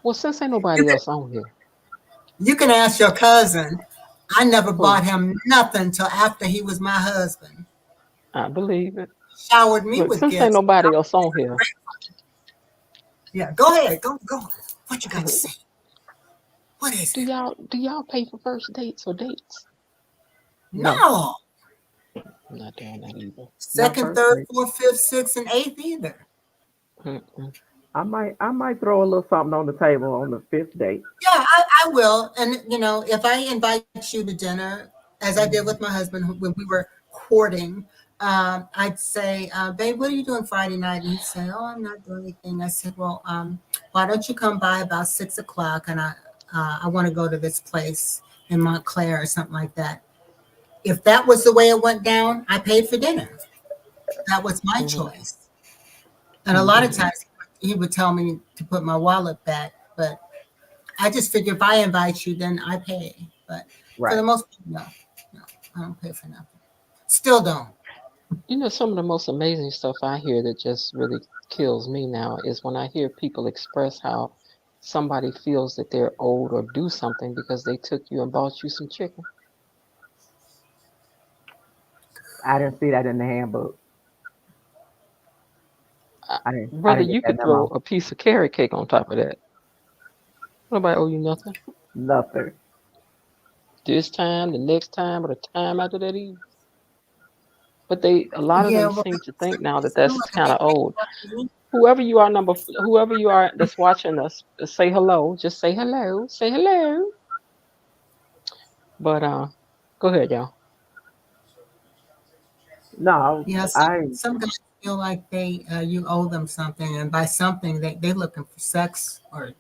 Well, since ain't nobody else on here. You can ask your cousin. I never bought him nothing till after he was my husband. I believe it. Showered me Look, with since gifts. ain't nobody else on here. Yeah, go ahead. Go. What you got to say? What is Do it? y'all pay for first dates or dates? No. I'm not doing that either. Second, third, fourth, fifth, sixth, and eighth either. Mm-mm. I might throw a little something on the table on the 5th date. Yeah, I will. And if I invite you to dinner, as I did with my husband when we were courting, I'd say, babe, what are you doing Friday night? And he'd say, oh, I'm not doing anything. I said, well, why don't you come by about 6 o'clock? And I want to go to this place in Montclair or something like that. If that was the way it went down, I paid for dinner. That was my choice. And a lot of times he would tell me to put my wallet back, but I just figure if I invite you, then I pay. But for the most part, no, I don't pay for nothing. Still don't. You know, some of the most amazing stuff I hear that just really kills me now is when I hear people express how somebody feels that they're owed or do something because they took you and bought you some chicken. I didn't see that in the handbook. Brother, you could throw a piece of carrot cake on top of that. Nobody owe you nothing. Nothing. This time, the next time, or the time after that even. But a lot of them seem to think now that that's kind of old. Whoever you are that's watching us, say hello. Just say hello. Say hello. But go ahead, y'all. No, Yeah, I some guys feel like they you owe them something, and by something they looking for sex or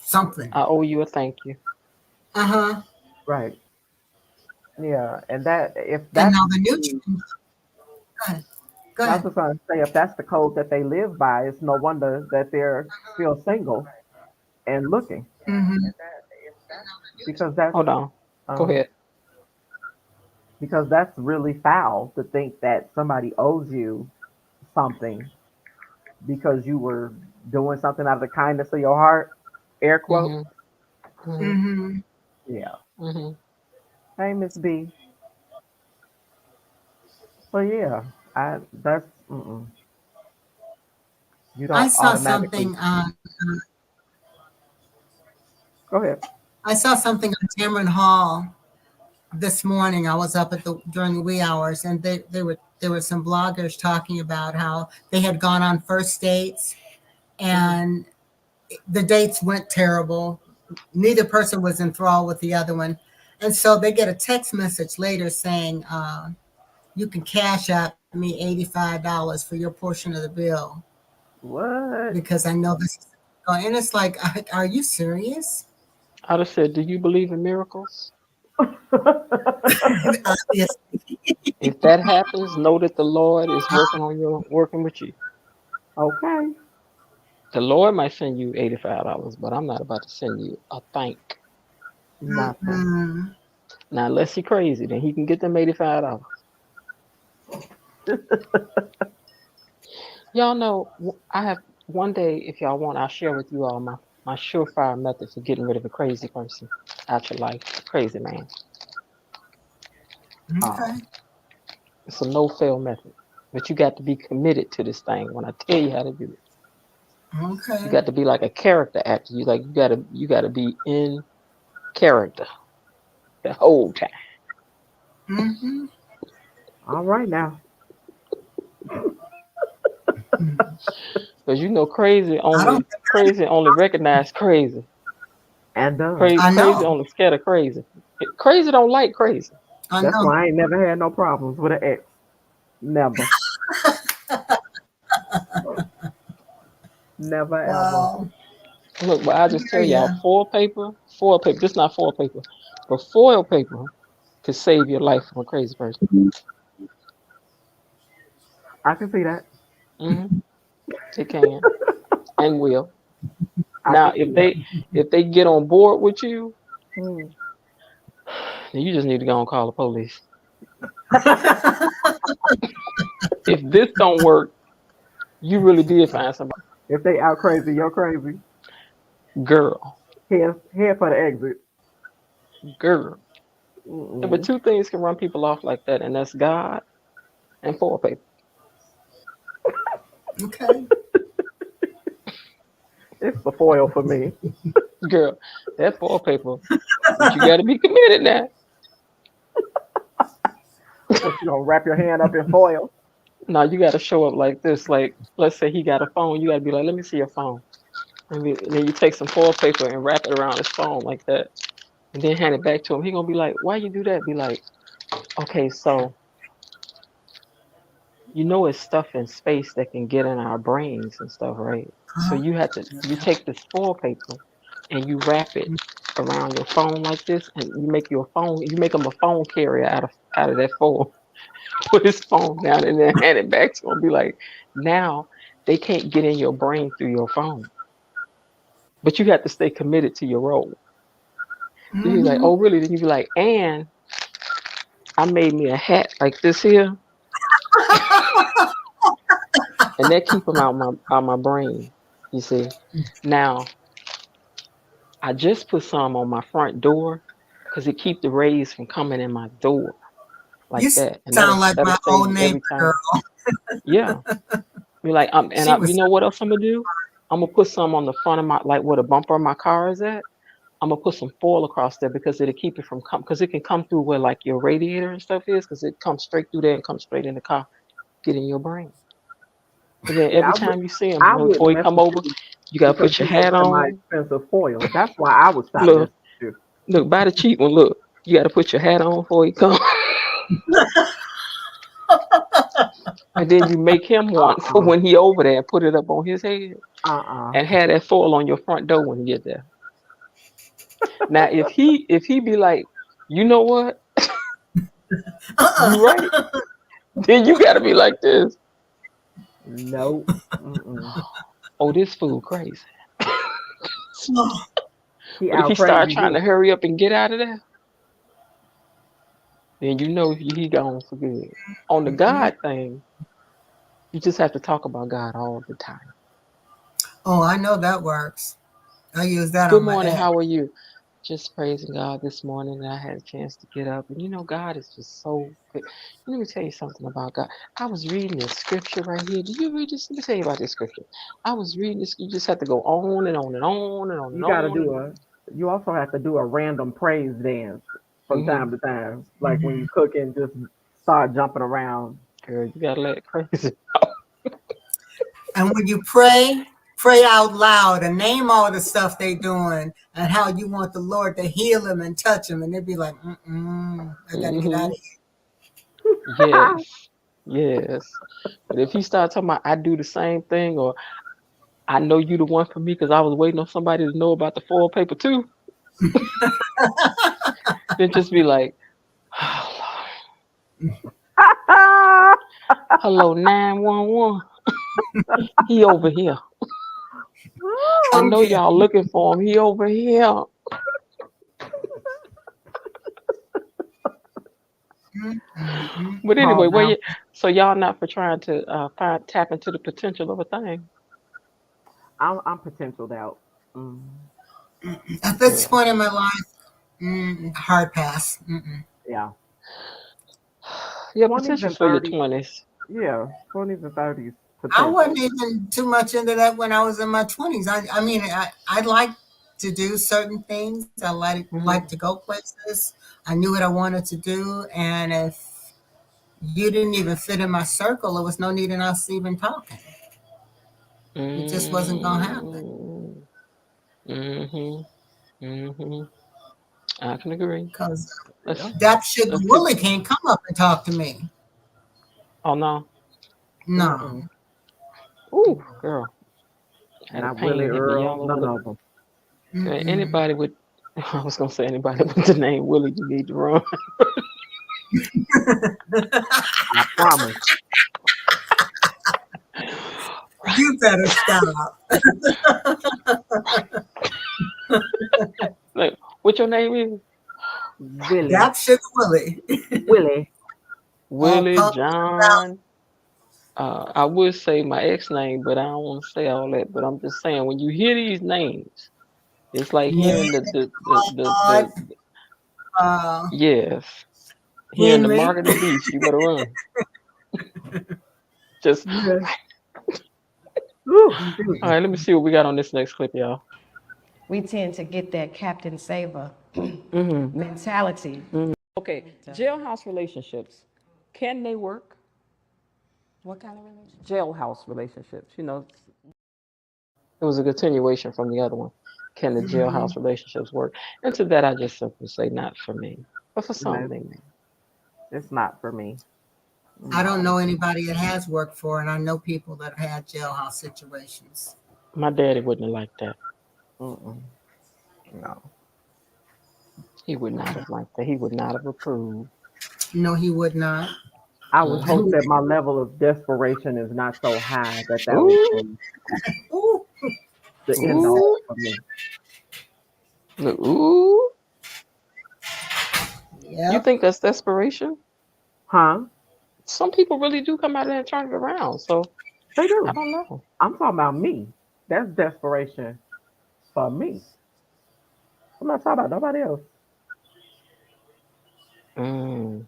something. I owe you a thank you. Uh-huh. right. Yeah, and that if And that's now the new the, trend, go ahead. Go I was ahead. just going to say if that's the code that they live by, it's no wonder that they're still single and looking Mm-hmm. because that's Hold on. Go um, ahead. because that's really foul to think that somebody owes you something because you were doing something out of the kindness of your heart. Air quote. Mhm. Mhm. Mm-hmm. Yeah. Mhm. Hey, Miss B. But yeah, I that's you I don't saw automatically something. go ahead. I saw something on Cameron Hall this morning. I was up at during the wee hours, and there were some bloggers talking about how they had gone on first dates, Mhm. and the dates went terrible. Neither person was enthralled with the other one, and so they get a text message later saying, "You can cash out me $85 for your portion of the bill What? because I know this." And it's like, are you serious? I just said, do you believe in miracles? Obviously. If that happens, know that the Lord is working with you. Okay. The Lord might send you $85, but I'm not about to send you a thank. Nothing. Mm-mm. Now, unless you're crazy, then he can get them $85. Y'all know, I have one day, if y'all want, I'll share with you all my surefire method for getting rid of a crazy person out your life. Crazy man. Okay. It's a no-fail method. But you got to be committed to this thing when I tell you how to do it. You Okay. got to be like a character actor. You gotta be in character the whole time. Mm-hmm. All right now. Because you know I don't. crazy only recognize crazy. And I Crazy know. only scared of crazy. Crazy don't like crazy. I that's know. why I ain't never had no problems with an ex. Never. Never ever. Wow. Look, but I just Yeah, tell y'all, yeah. foil paper, this is not foil paper, but foil paper could save your life from a crazy person. I can see that. hmm It can and will. I Now, can see that. if they get on board with you, Hmm. then you just need to go and call the police. If this don't work, you really did find somebody. If they out crazy, you're crazy. Girl, Head for the exit. girl. Yeah, but Mm-mm. two things can run people off like that, and that's God and foil paper. Okay. It's the foil for me. Girl, that foil paper, but you got to be committed now. What, you gonna wrap your hand up in foil? Now you got to show up like this. Like, let's say he got a phone, you got to be like, let me see your phone. And then you take some foil paper and wrap it around his phone like that, and then hand it back to him. He gonna be like, why you do that? Be like, okay, so you know it's stuff in space that can get in our brains and stuff, right? So you take this foil paper and you wrap it around your phone like this, and you make him a phone carrier out of that foil. Put his phone down and then hand it back to him. Be like, now they can't get in your brain through your phone, but you have to stay committed to your role. Then you're like, Mm-hmm. oh really? Then you be like, and I made me a hat like this here, and that keep them out my brain. You see, now I just put some on my front door because it keep the rays from coming in my door You like that, and sound like that'll my save old you neighbor every time. girl. Yeah, be like, She you was. know what else I'm gonna do? I'm gonna put some on the front of my, like where the bumper of my car is at. I'm gonna put some foil across there because it'll keep it from because it can come through where like your radiator and stuff is because it comes straight through there and comes straight in the car, get in your brain. And then See, every time you see him I before wouldn't he mess come with over, you you gotta because put your you hat wasting my on. expensive foil. That's why I would stop Look, messing with look, buy the cheap one. Look, you gotta put your hat on before he come. And then you make him one for when he over there and put it up on his head and have that foil on your front door when he get there. Now if he be like, you know what? You right. Then you gotta be like this. Nope. Mm-mm. Oh, this fool crazy. He But if he out start crazy trying to you. hurry up and get out of there, then you know he gone for good. On the God thing, you just have to talk about God all the time. Oh, I know that works. I use that Good on my morning, ex. how are you? Just praising God this morning, and I had a chance to get up. And you know, God is just so good. Let me tell you something about God. I was reading this scripture right here. Do you read this? Let me tell you about this scripture. I was reading this. You just have to go on and on and on and on and You gotta on and do on. you also have to do a random praise dance from Hmm. time to time. Like when you cooking, just start jumping around. Girl, you gotta let it crazy. And when you pray, pray out loud and name all the stuff they doing and how you want the Lord to heal them and touch them. And they'd be like, I got to get out Hmm. of here. Yes, yes. But if he start talking about I do the same thing, or I know you the one for me because I was waiting on somebody to know about the foil paper too, then just be like, oh, Lord. Hello, 911. He over here. I Come know get y'all looking for him. He over here. But Call anyway, now. so y'all not for trying to tap into the potential of a thing. I'm potentialed out. Mm, At this Yeah. point in my life, hard pass. yeah. Yeah, 20s potential and for your 30s. 20s. Yeah, 20s and 30s I wasn't potential. even too much into that when I was in my 20s. I mean, I like to do certain things. I like Hmm. to go places. I knew what I wanted to do. And if you didn't even fit in my circle, there was no need in us even talking. It just wasn't going to happen. Mm-hmm. Mm-hmm. I can agree. Because Let's that sugar let's see. Willie can't come up and talk to me. Oh no. No. Mm-mm. Ooh, girl. Had a Not Willie pain hit me Earl, all over none the of them. Mm-mm. anybody with I was gonna say anybody with the name Willie, you need to run. I promise. You better stop. Like, what your name is? Willie. That sugar Willie. Willie. All Willie, pumped about. John. I would say my ex name, but I don't want to say all that. But I'm just saying, when you hear these names, it's like Ned, hearing Todd, the uh, yes, hearing the Henry. mark of the beast. You better run. Just Yeah. Ooh, shoot. all right. Let me see what we got on this next clip, y'all. We tend to get that Captain Saver Mm-hmm. mentality. Okay, jailhouse relationships. Can they work? What kind of relationship? Jailhouse relationships. It was a continuation from the other one. Can the jailhouse relationships work? And to that, I just simply say, not for me, but for some, No, they may. it's not for me. I don't No. know anybody it has worked for, and I know people that had jailhouse situations. My daddy wouldn't have liked that. Mm-mm. No. He would not have liked that. He would not have approved. No, he would not. I would Mm-hmm. hope that my level of desperation is not so high that that would Ooh, be Ooh, the end ooh, all for me. ooh. You yep. think that's desperation? Huh? Some people really do come out there and turn it around. So They I do. don't know. I'm talking about me. That's desperation for me. I'm not talking about nobody else. Mm.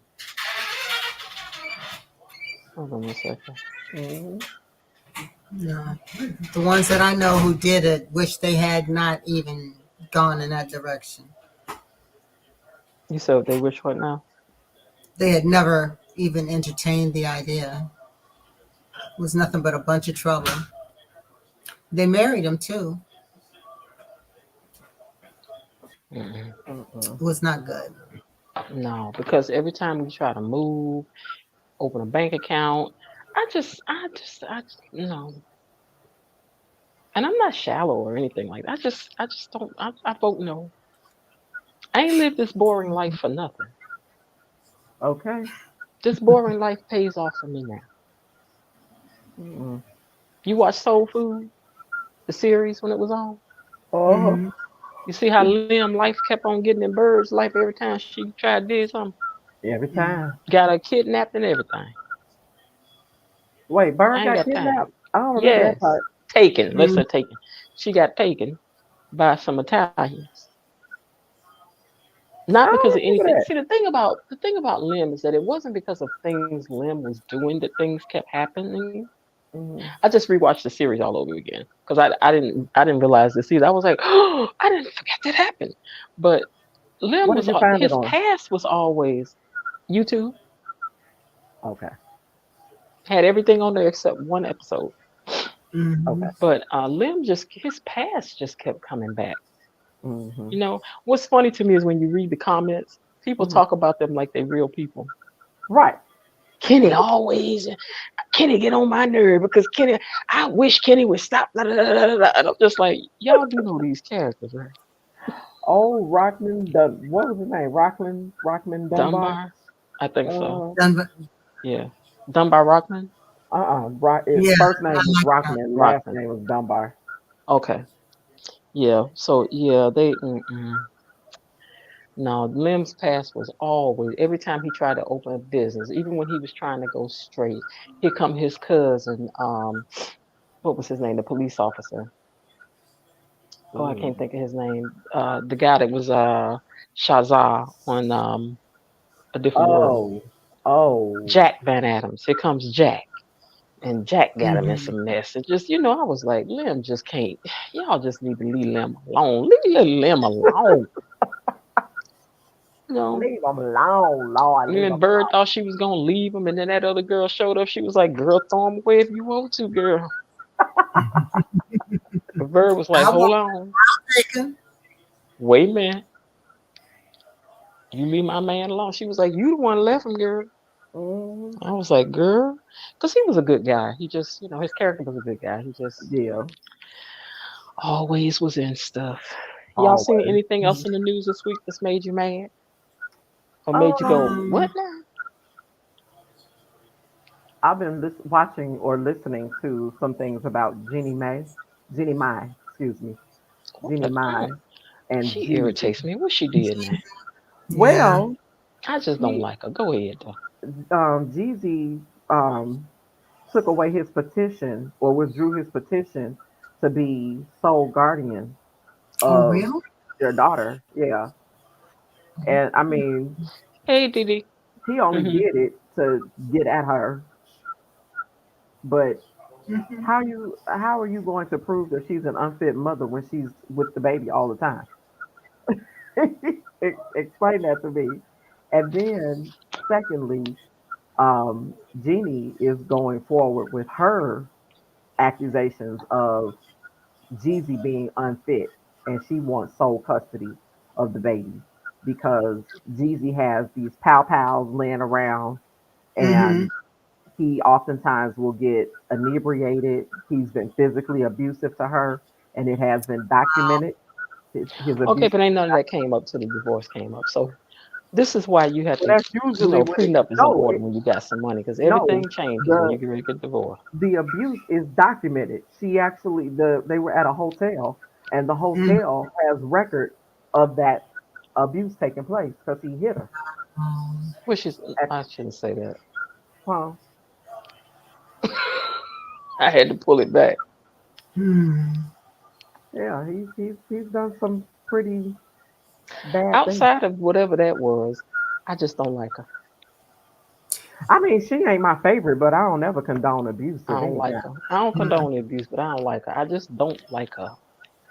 Hold on a second. Hmm. No. The ones that I know who did it wish they had not even gone in that direction. You said they wish what now? They had never even entertained the idea. It was nothing but a bunch of trouble. They married him too. Mm-mm. It was not good. No, because every time we try to move open a bank account. I you know, and I'm not shallow or anything like that. I just don't. I vote no. I ain't lived this boring life for nothing. Okay. This boring life pays off for me now. Mm-mm. You watch Soul Food, the series when it was on. Uh-huh. You see how Lim life kept on getting in Bird's life every time she tried to do something. Every time. Got her kidnapped and everything. Wait, I Bird ain't got got time. kidnapped? I don't remember that Yes, part. taken. Let's say taken. She got taken by some Italians. I Not because don't of anything. remember See, the thing about Lim is that it wasn't because of things Lim was doing that things kept happening. that. Mm-hmm. I just rewatched the series all over again because I didn't realize this either. I was like, oh, I didn't forget that happened. But Lim What did was you find it his on? past was always YouTube. Okay. Had everything on there except one episode. Okay. But Lim just his past just kept coming back. Mm-hmm. You know what's funny to me is when you read the comments, people Mm-hmm. talk about them like they real people. Right. Kenny always, Kenny get on my nerve because Kenny, I wish Kenny would stop. Blah, blah, blah, blah, blah. And I'm just like, y'all do know these characters, right? Oh, what was his name? Rockman Dunbar? Dunbar, I think so. Uh, Yeah, Dunbar Rockman. His Yeah, first I name was like that. Rockman, last Rockman. name was Dunbar. Okay. Yeah. So yeah, they. Mm-mm. No, Lim's past was always every time he tried to open a business, even when he was trying to go straight. Here come his cousin. What was his name? The police officer. Oh, I can't Mm. think of his name. The guy that was Shazar on A Different World. Oh, oh, Jack Van Adams. Here comes Jack. And Jack got him in Mhm. some mess. It just, I was like, Lim just can't. Y'all just need to leave Lim alone. Leave little Lim alone. You know. leave him alone, Lord, And leave then him Bird alone. thought she was gonna leave him, and then that other girl showed up. She was like, "Girl, throw him away if you want to, girl." But Bird was like, I "Hold won't on, take him. wait a minute. You leave my man alone." She was like, "You the one left him, girl." Mm, I was like, "Girl," because he was a good guy. He just, his character was a good guy. He just yeah, always was in stuff. Y'all seen always. anything else in the news this week that's made you mad or made you go, Um, "What now?" I've been watching or listening to some things about Jeannie Mai, excuse me, What Jeannie the? Mai and She Jeezy. irritates me. What she did now? Yeah. Well, I just don't he, like her. Go ahead though. Jeezy, took away his petition or withdrew his petition to be sole guardian Oh, of really? their daughter. Yeah, and I mean, Hey, Didi. he only Mm-hmm. did it to get at her, but Mhm. how are you going to prove that she's an unfit mother when she's with the baby all the time? Explain that to me. And then, secondly, Jeannie is going forward with her accusations of Jeezy being unfit, and she wants sole custody of the baby because Jeezy has these pow pows laying around, Mhm. and he oftentimes will get inebriated. He's been physically abusive to her, and it has been documented. His Okay, abuse. but ain't none of that came up till the divorce came up. So this is why you have Well, to, that's usually what it. prenup is No, important when you got some money because no. everything changes when The you get ready to get divorced. the abuse is documented. She actually they were at a hotel, and the Mhm. hotel has record of that abuse taking place because he hit her. Which is, At, I shouldn't say that. well, I had to pull it back. Hmm. yeah, he's done some pretty bad things. Outside of whatever that was, I just don't like her. I mean, she ain't my favorite, but I don't ever condone abuse I of don't any like kind. her. I don't condone the abuse, but I don't like her. I just don't like her.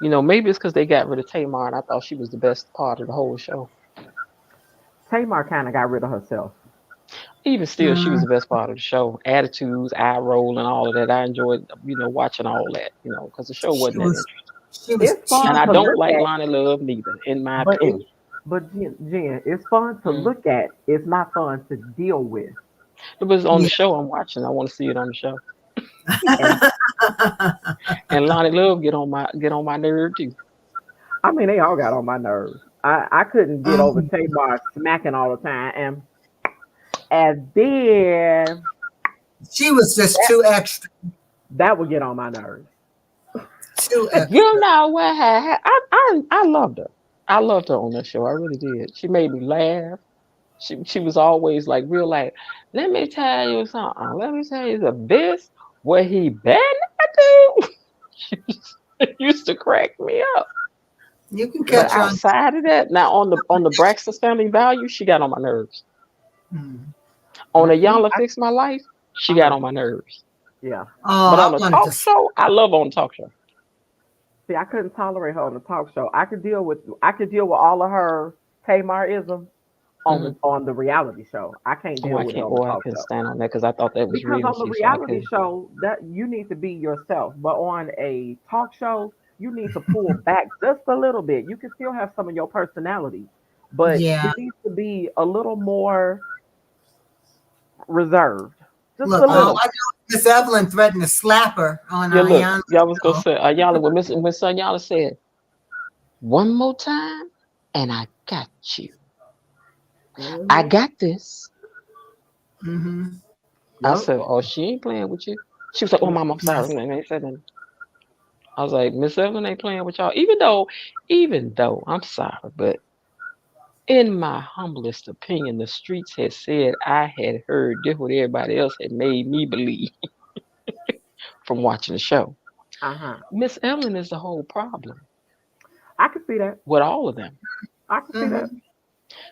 Maybe it's because they got rid of Tamar and I thought she was the best part of the whole show. Tamar kind of got rid of herself. Even still, she was the best part of the show. Attitudes, eye roll, and all of that. I enjoyed, watching all that, because the show She wasn't that was. interesting. She was. It's She And was. fun I to don't look like at, Lonnie Love neither, in my but opinion. Jen, it's fun to Mm. look at. It's not fun to deal with. It was on the Yeah. show I'm watching. I want to see it on the show. And Lonnie Love get on my nerve too. I mean, they all got on my nerves. I couldn't get over Mhm. Tamar smacking all the time, and then She was just too extra. that would get on my nerves. Too extra. You know what? I loved her. I loved her on that show. I really did. She made me laugh. She was always like real like, let me tell you something. Let me tell you this what he better not do. She used to crack me up. You can But catch her on. outside of that, now on the Braxton Family Value, she got on my nerves. Mhm. On the Y'all Fix My Life, she got on my nerves. Yeah. Oh, But I on the wanted talk to. show, I love on the talk show. See, I couldn't tolerate her on the talk show. I could deal with all of her Tamarism on the reality show. I can't Oh, deal I with her can't. on the Oh, I talk couldn't show. stand on that because I thought that was Because real. on the See, so I reality couldn't. show, that you need to be yourself, but on a talk show, you need to pull back just a little bit. You can still have some of your personality, but Yeah. it needs to be a little more reserved, just Look, a all little. I know is Miss Evelyn threatened to slap her on Yeah, look, Ayanna. y'all was gonna say Ayala when Miss Ayala said one more time, and I got you. I got this. Mm-hmm. I Yep. said, oh, she ain't playing with you. She was like, oh, Mom, I'm sorry. Yes. I ain't said nothing. I was like, Miss Evelyn ain't playing with y'all. Even though I'm sorry, but in my humblest opinion, the streets had said I had heard this what everybody else had made me believe from watching the show. Uh-huh. Miss Evelyn is the whole problem I can see that. with all of them. I can see that. Mm-hmm.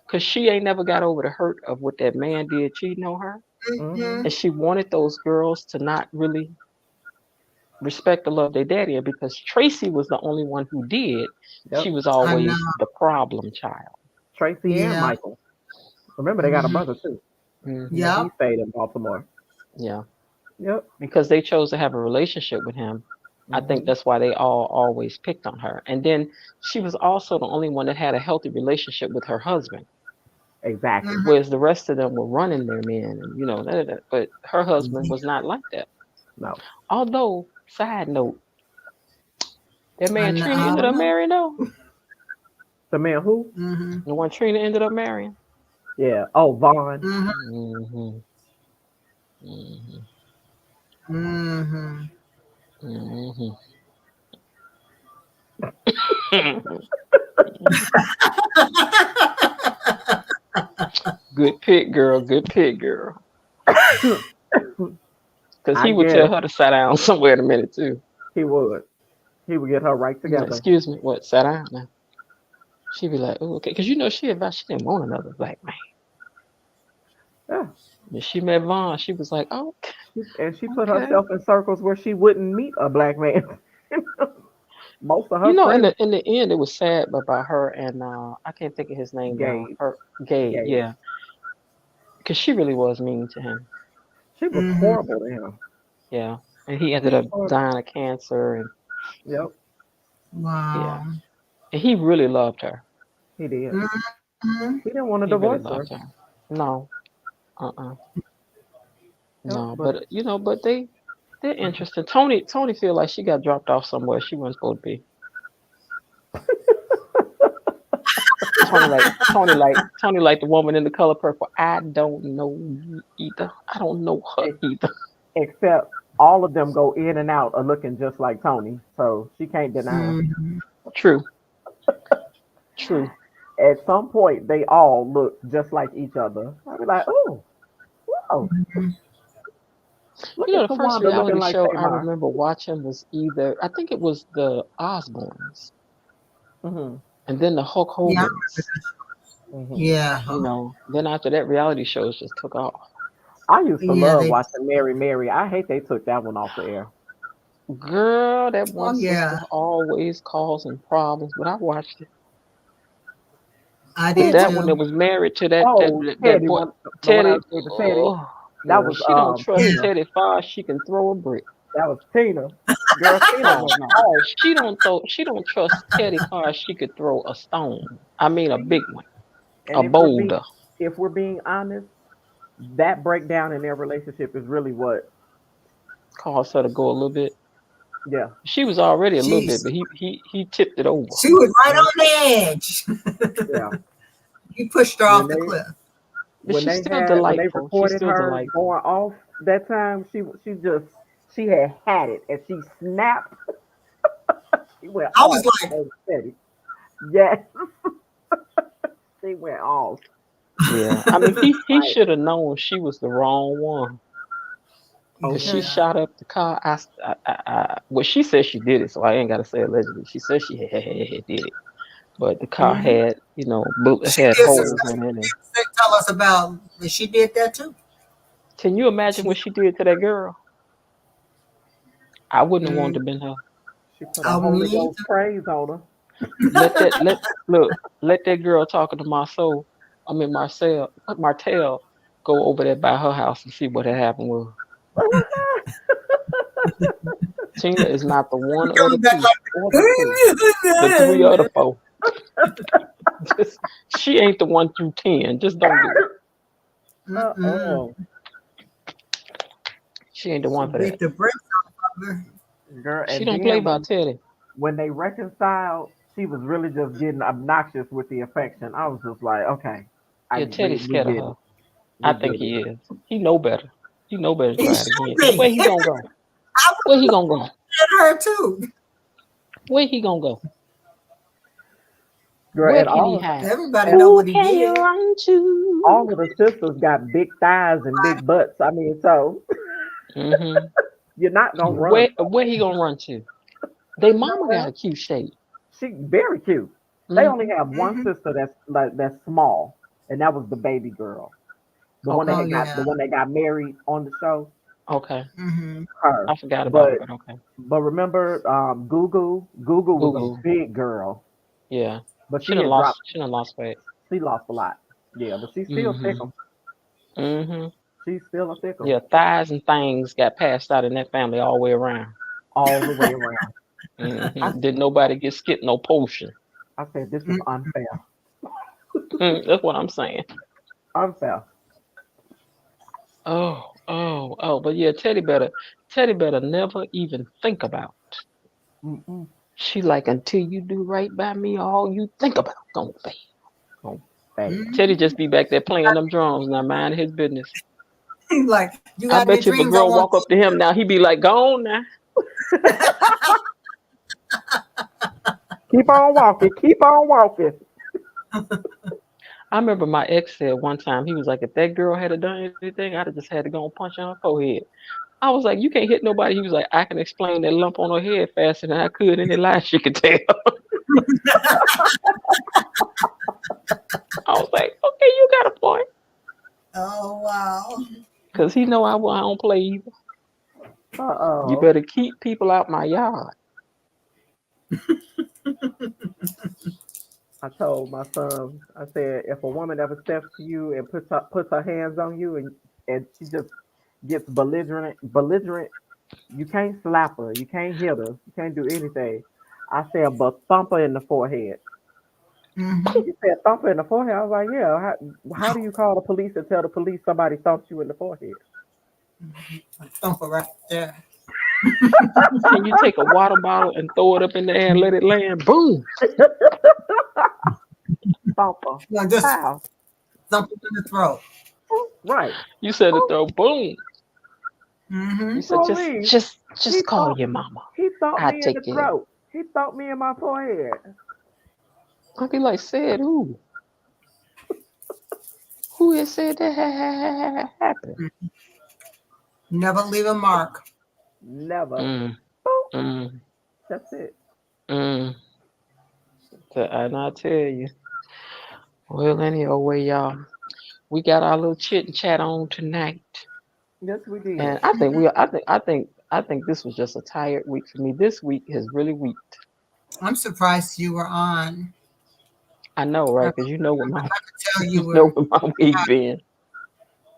Because she ain't never got over the hurt of what that man did cheating on her. Mm-hmm. And she wanted those girls to not really respect or love their daddy. And because Tracy was the only one who did, Yep. she was I always know. the problem child. Tracy and Yeah. Michael. Remember, they got a Mhm. brother too. Mhm. He Yep. stayed in Baltimore. Yeah. Yep. Because they chose to have a relationship with him. I think that's why they all always picked on her. And then she was also the only one that had a healthy relationship with her husband. Exactly. Mhm. Whereas the rest of them were running their men and but her husband was not like that. No. Although, side note, that I man know. Trina ended up marrying though. The man who? Mm-hmm. The one Trina ended up marrying. Yeah. Oh, Vaughn. Mm-hmm. Mm-hmm. Mm-hmm. Mm-hmm. Good pick, girl. Good pick, girl. Because I he would tell guess her to sit down somewhere in a minute too. he would. He would get her right He'd be like, together. excuse me, what? Sit down now. She'd be like, oh, okay. Because she advised she didn't want another black man. Yeah. When she met Vaughn, she was like, oh, And she put okay. herself in circles where she wouldn't meet a black man. Most of her You know, in friends, the end, it was sad about her and I can't think of his name now. Gabe. Her Gabe, Gabe. yeah, because she really was mean to him. She was Mm-hmm. horrible to him. Yeah, and he ended up dying of cancer, and Yep. Wow. and he really loved her. He did. Mm-hmm. He didn't want to He really divorce her. loved her. No, Yep, no, but but they're interesting. Tony feel like she got dropped off somewhere she wasn't supposed to be. Tony like the woman in The Color Purple. I don't know you either. I don't know her either. except all of them go in and out of looking just like Tony, so she can't deny him. Mm-hmm. True. True. At some point, they all look just like each other. I'd be like, oh, whoa. Look You know, at the first Tawanda looking reality like show I Tamar. remember watching was I think it was the Osbournes, Mm-hmm. and then the Hulk Yeah. Hogan's. Mm-hmm. Yeah. You know, then after that, reality shows just took off. I used to Yeah, love they. watching Mary Mary. I hate they took that one off the air. Girl, that Oh one yeah. sister always causing problems, but I watched it. I did That one that too. was married to that Oh, Teddy, boy one, the one I Teddy. was with the Teddy. Oh, That girl, was she don't trust Tina. Teddy far as she can throw a brick. That was Tina. Girl, Tina, Oh no. oh, she don't trust Teddy far as she could throw a stone. I mean, a big one, And a boulder. if we're being honest, that breakdown in their relationship is really what, Caused her to go a little bit. yeah. She was already a little bit, Jeez. but he tipped it over. She was right on the edge. Yeah. He pushed her When off the they cliff. But when she's they still had when they delightful. She's recorded still her delightful. going off that time, she had it and she snapped. She went I off. was like, on Teddy. Yes. She went off. Yeah, I mean, he Like, should have known she was the wrong one. oh Because she yeah. shot up the car. Well, she said she did it, so I ain't got to say allegedly. She said she had did it, but the car mhm. had, She had did some holes stuff. in it. And Tell us about that. She did that too. can you imagine She, what she did to that girl? I wouldn't have wanted mm, to been her. She put a Holy me Ghost praise on her. Let that girl talking to Marcel Martell go over there by her house and see what had happened with her. Tina is not the one or the coming back two or the three, the three or the four. She ain't the 1 through 10. Just don't do it. Uh-oh. She ain't the She one for beat that. the brakes off of her. Girl, She and don't play then by Teddy. when they reconciled, she was really just getting obnoxious with the affection. I was just like, okay, Yeah, Teddy's we scared of get her. it. I We think get it. he is. He know better. He know better to He try it should again. 'Cause where be. he gonna go? I Where he gonna go? at her too. Where he gonna go? Girl, Where and can he hide? Everybody know what he Can you did. run to? all of the sisters got big thighs and big butts. I mean, so Mm-hmm. you're not gonna run. Where he gonna run to? They mama got a cute shape. She very cute. They Mm-hmm. only have one sister that's small, and that was the baby girl, the one Okay. that Oh got the yeah. one that got married on the show. Okay. Mm-hmm. Her, I forgot about her, but but okay. remember, Gugu was a Google. big girl, Yeah. but She she done had lost. dropped. She done lost weight. She lost a lot. Yeah, but she's still Mm-hmm. thick 'em. Mm-hmm. She's still a thick 'em Yeah, thighs and things got passed out in that family all the way around. all the way around. Mm-hmm. Did nobody get skipped no potion? I said this is unfair. That's what I'm saying. Unfair. Oh. But yeah, Teddy better never even think about. Mm-mm. She like, until you do right by me, all you think about gonna fail. Gonna fail. Teddy just be back there playing them drums, not mind his business. Like, you I got any bet you if a dreams I girl want walk up to him now, he be like, go on now. Keep on walking. Keep on walking. I remember my ex said one time, he was like, if that girl had done anything, I'd have just had to go and punch her in her forehead. I was like, you can't hit nobody. He was like, I can explain that lump on her head faster than I could any lie she could tell. I was like, okay, you got a point. Oh wow. Because he know I don't play either. Uh-oh. You better keep people out my yard. I told my son, I said, if a woman ever steps to you and puts her hands on you and she just gets belligerent, you can't slap her, you can't hit her, you can't do anything. I said, but thump her in the forehead. Mm-hmm. He said, thump her in the forehead. I was like, yeah. How do you call the police and tell the police somebody thumped you in the forehead? Thumper right there. Can you take a water bottle and throw it up in the air and let it land? Boom. Thumper. No, just How? thump it in the throat. Right. You said to throw boom. Mm-hmm. You said Police. just He call thumped- your mama. He thumped I'll me in take the care of it. throat. He thumped me in my forehead. I'd be like, said who? Who has said that happened? Never leave a mark. Never. Mm, mm, That's it. mm. And I tell you. Well, anyway, y'all, we got our little chit and chat on tonight. Yes, we did. And I think this was just a tired week for me. This week has really weeked. I'm surprised you were on. I know, right? Because you know what my I could tell you you know were. what my week been.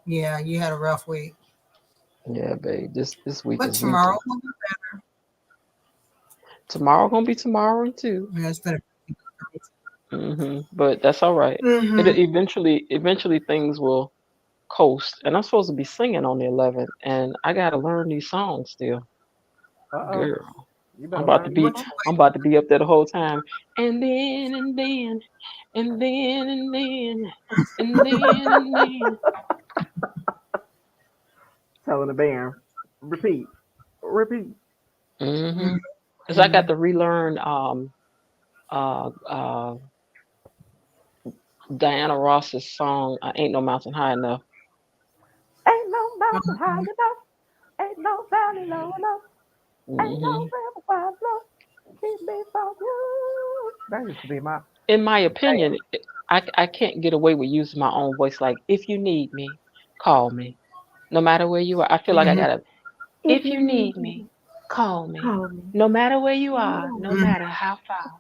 Yeah, you had a rough week. Yeah, babe. This week But is tomorrow weekend. will be better. Tomorrow gonna be tomorrow too. Yeah, it's better. But that's all right. Mm-hmm. Eventually things will coast, and I'm supposed to be singing on the 11th, and I gotta learn these songs still. Uh-oh. Girl, You I'm better about to learn be your song. I'm about to be up there the whole time. And then and then and then and then and then and then. Telling the band, repeat, repeat. Mm-hmm. Cause I got to relearn uh uh Diana Ross's song "Ain't No Mountain High Enough." Ain't no mountain high enough. Ain't no valley low enough. Ain't no Hmm. river wide enough. Keep me from you. That used to be my. In my Hey, opinion, I can't get away with using my own voice. Like, if you need me, call me. No matter where you are, I feel like I gotta. if If you you need need me, me, call me. call me. No matter where you are, no No, matter how far,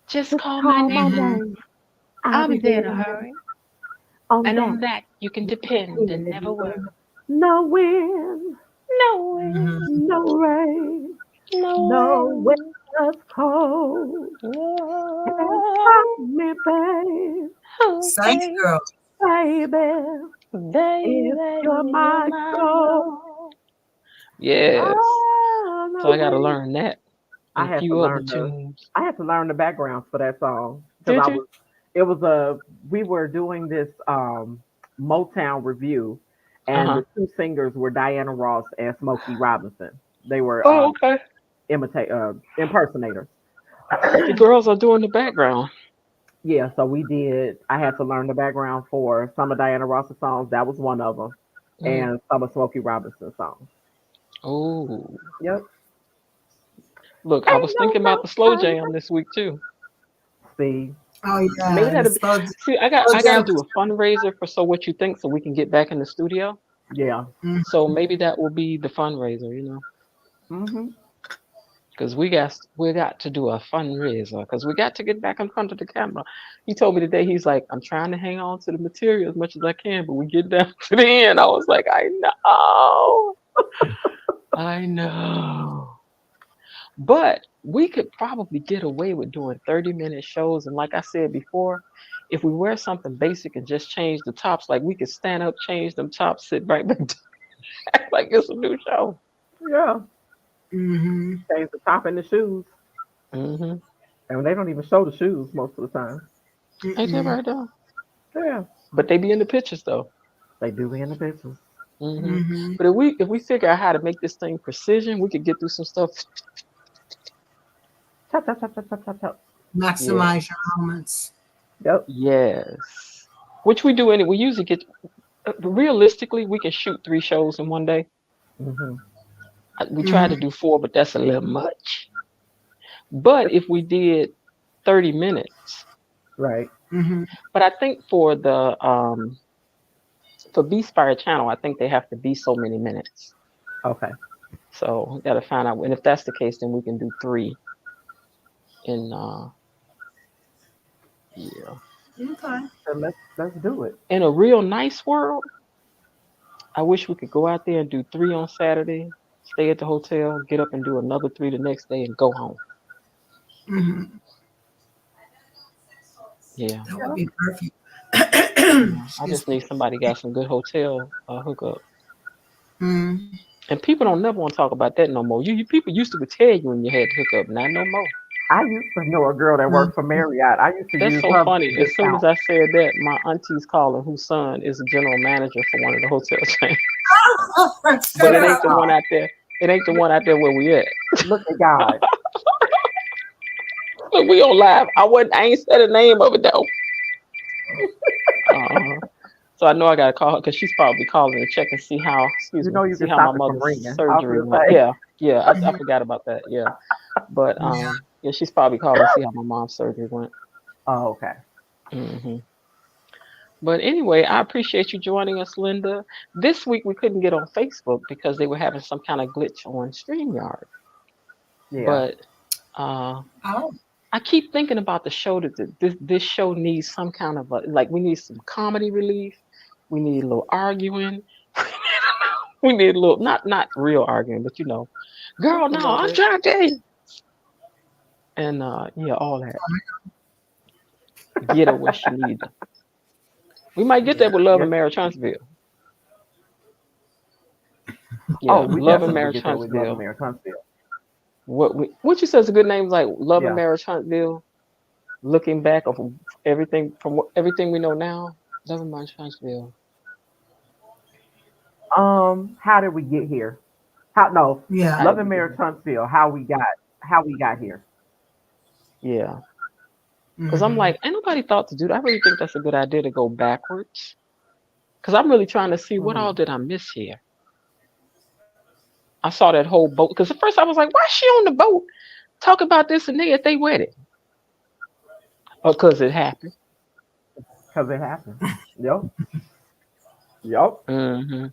just just call my call my name. name. I'll I'll be be there there in a hurry. on And that. on that, you can depend and never worry. No wind, No way, no rain, no no way. weather's cold. Can't stop Oh, me, babe, oh, Saints baby, girl. baby. If you're baby, you're my my goal, goal. Yes. all So I the got to way. learn that I and a had to few other learn tunes. the backgrounds for that song because Did you? we were doing this Motown review, Uh and huh. the two singers were Diana Ross and Smokey Robinson. They were Oh, okay. impersonators. The girls are doing the background. Yeah, so we did. I had to learn the background for some of Diana Ross's songs. That was one of them, Mm. and some of Smokey Robinson's songs. Oh, Yep. look, I Ain't was no thinking about the slow mountain. jam this week too. See, Oh Maybe yeah, the that'll be. slow, See, slow I got to jam. do a fundraiser for So What You Think, so we can get back in the studio. yeah. So maybe that will be the fundraiser, Hmm. because we got to do a fundraiser because we got to get back in front of the camera. He told me today, he's like, I'm trying to hang on to the material as much as I can, but we get down to the end. I was like, I know. But we could probably get away with doing 30-minute shows. And like I said before, if we wear something basic and just change the tops, like we could stand up, change them tops, sit right back down, act like it's a new show. Yeah. Mm-hmm. Change the top and the shoes, Hmm. and they don't even show the shoes most of the time. Ain't that Mm-mm. right though? Yeah, But they be in the pictures though. they do be in the pictures. Hmm. Mm-hmm. But if we figure out how to make this thing precision, we could get through some stuff. Chop, chop, chop, chop, chop, chop, chop. Yeah. Maximize your moments. Yep. Yes. Which we do any. We usually get. Realistically, we can shoot 3 shows in one day. Hmm. We try to do 4, but that's a little much. But if we did 30 minutes, Right. Mm-hmm. but I think for the for B Spire channel, I think they have to be so many minutes. Okay. So we gotta find out. And if that's the case, then we can do 3 in yeah. Okay. So let's do it. In a real nice world, I wish we could go out there and do 3 on Saturday, stay at the hotel, get up and do another 3 the next day, and go home. Mm-hmm. Yeah. That would be perfect. I just need somebody got some good hotel hookup. Mm. And people don't never want to talk about that no more. You people used to tell you when you had to hook up, not no more. I used to know a girl that worked for Marriott. I used to That's use so her funny. As soon discount. as I said that, my auntie's calling, whose son is a general manager for one of the hotel chains. But it ain't the one out there. It ain't the one out there where we at. Look at God. Look, we on live. I ain't said the name of it though. So I know I gotta call her because she's probably calling to check and see how. Excuse You me. know you See can how my stop it from mother's ringing. I was surgery gonna went. say. Yeah. I forgot about that. Yeah. But yeah, she's probably calling to see how my mom's surgery went. Oh, okay. Hmm. But anyway, I appreciate you joining us, Linda. This week we couldn't get on Facebook because they were having some kind of glitch on StreamYard. Yeah. But Oh. I keep thinking about the show that this show needs some kind of like we need some comedy relief. We need a little arguing. We need a little not real arguing, but girl, no, I'm trying to tell you. And yeah, all that. Get her where she needs her. We might get that with Love and Marriage Huntsville. Yeah, Oh, we Love and definitely Marriage get there with Love and Huntsville. Marriage Huntsville. What you said is a good name, like Love and Yeah. Marriage Huntsville. Looking back of everything from everything we know now, Love and Marriage Huntsville. How did we get here? No, Yeah. Love and Marriage Huntsville. How we got here. Yeah, because I'm like, ain't nobody thought to do that. I really think that's a good idea to go backwards. Because I'm really trying to see what all did I miss here. I saw that whole boat. Because at first I was like, why is she on the boat? Talk about this and they at they wedding. Because it happened. Because it happened. Yep. Yep. And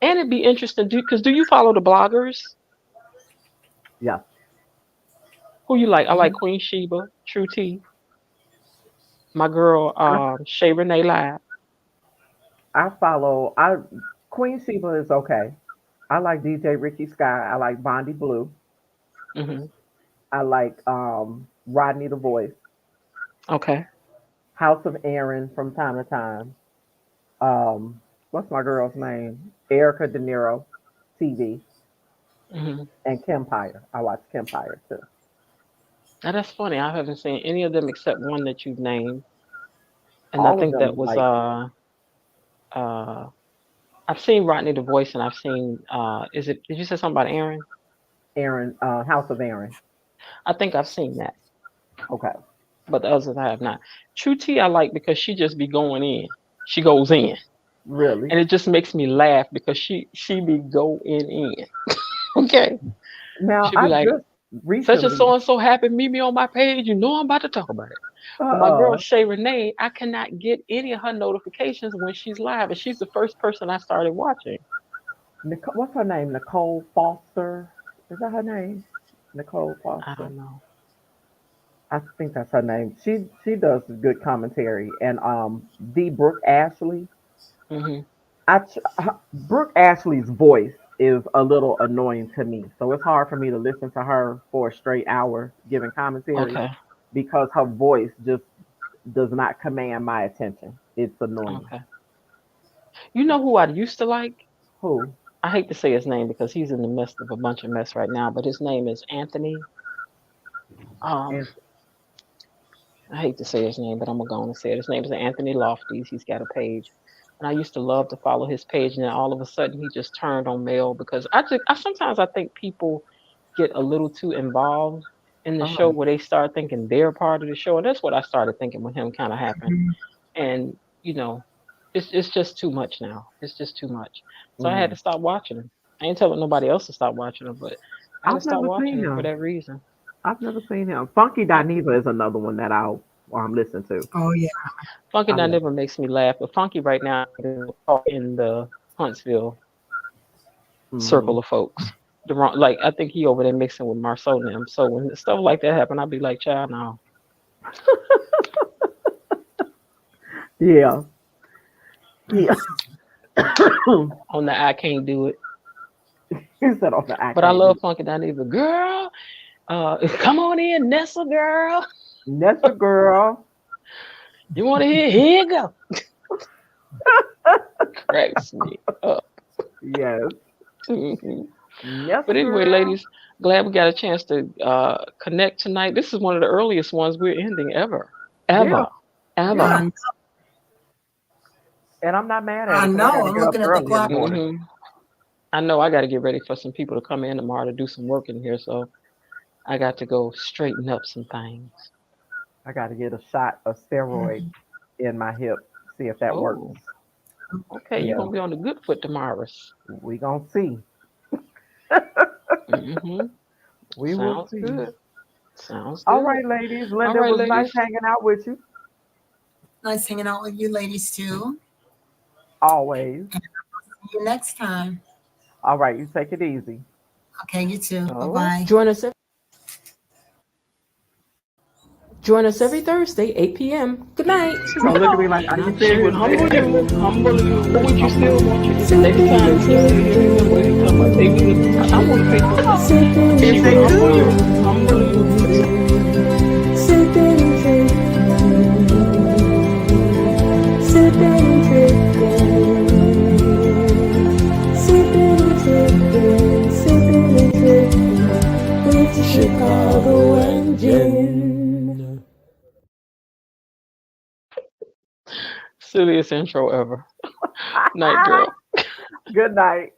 it'd be interesting, because do you follow the bloggers? Yeah. Who you like? I like Queen Sheba, True T. My girl, Shay Renee Live. I follow. Queen Sheba is okay. I like DJ Ricky Sky. I like Bondi Blue. I like Rodney the Voice. Okay. House of Aaron from time to time. What's my girl's name? Erica De Niro, TV. And Kempire. I watch Kempire too. Now that's funny. I haven't seen any of them except one that you've named, and All I of think them, that was like- I've seen Rodney the Voice, and I've seen did you say something about Aaron? Aaron, House of Aaron. I think I've seen that, Okay. but the others I have not. True T I like because she just be going in. She goes in, Really? and it just makes me laugh because she be going in. Okay. Now She be like, just recently, such and so and so happened. Meet me on my page. You know I'm about to talk about it. But my girl Shay Renee, I cannot get any of her notifications when she's live, and she's the first person I started watching. What's her name? Nicole Foster. Is that her name? Nicole Foster. I don't know. I think that's her name. She does good commentary, and the Brooke Ashley. Brooke Ashley's voice is a little annoying to me, so it's hard for me to listen to her for a straight hour giving commentary because her voice just does not command my attention. It's annoying. Okay. You know who I used to like? Who? I hate to say his name because he's in the midst of a bunch of mess right now, but his name is Anthony. I hate to say his name, but I'm going to say it. His name is Anthony Lofties. He's got a page. And I used to love to follow his page, and then all of a sudden he just turned on Mel because I sometimes I think people get a little too involved in the show where they start thinking they're part of the show, and that's what I started thinking when him kind of happened. And it's just too much now. It's just too much. So I had to stop watching him. I ain't telling nobody else to stop watching him, but I had to stop watching him for that reason. I've never seen him. Funky Dineva is another one that I'll listen to. Oh yeah. Funky Dineva makes me laugh, but Funky right now is in the Huntsville circle of folks. I think he over there mixing with Marceau and them. So when stuff like that happen, I'll be like, child, no. Yeah. On the I can't do it. He said on the I But I love Funky Dineva. Girl, come on in, Nessa girl. Nessa girl. You want to hear? Here you go. Cracks me up. Yes. Yes. But anyway, ladies, glad we got a chance to connect tonight. This is one of the earliest ones we're ending ever. Yeah. And I'm not mad at it. I know. I'm looking at the clock. I know I got to get ready for some people to come in tomorrow to do some work in here, so I got to go straighten up some things. I got to get a shot of steroid in my hip, see if that works. Okay, you're going to be on the good foot tomorrow. We going to see. We will see. Good. Sounds good. All right, ladies. Linda, it was nice hanging out with you. Nice hanging out with you ladies too. Always. See you next time. All right, you take it easy. Okay, you too. Bye-bye. Join us every Thursday, 8 p.m. Good night. Don't look at me like, are you serious? Humble you. What would you still want you to do? Next time, I want to pay for it. If they do, humble you. Sip and drink. Sip and drink. Sip and drink. Silliest intro ever. Night, girl. Good night.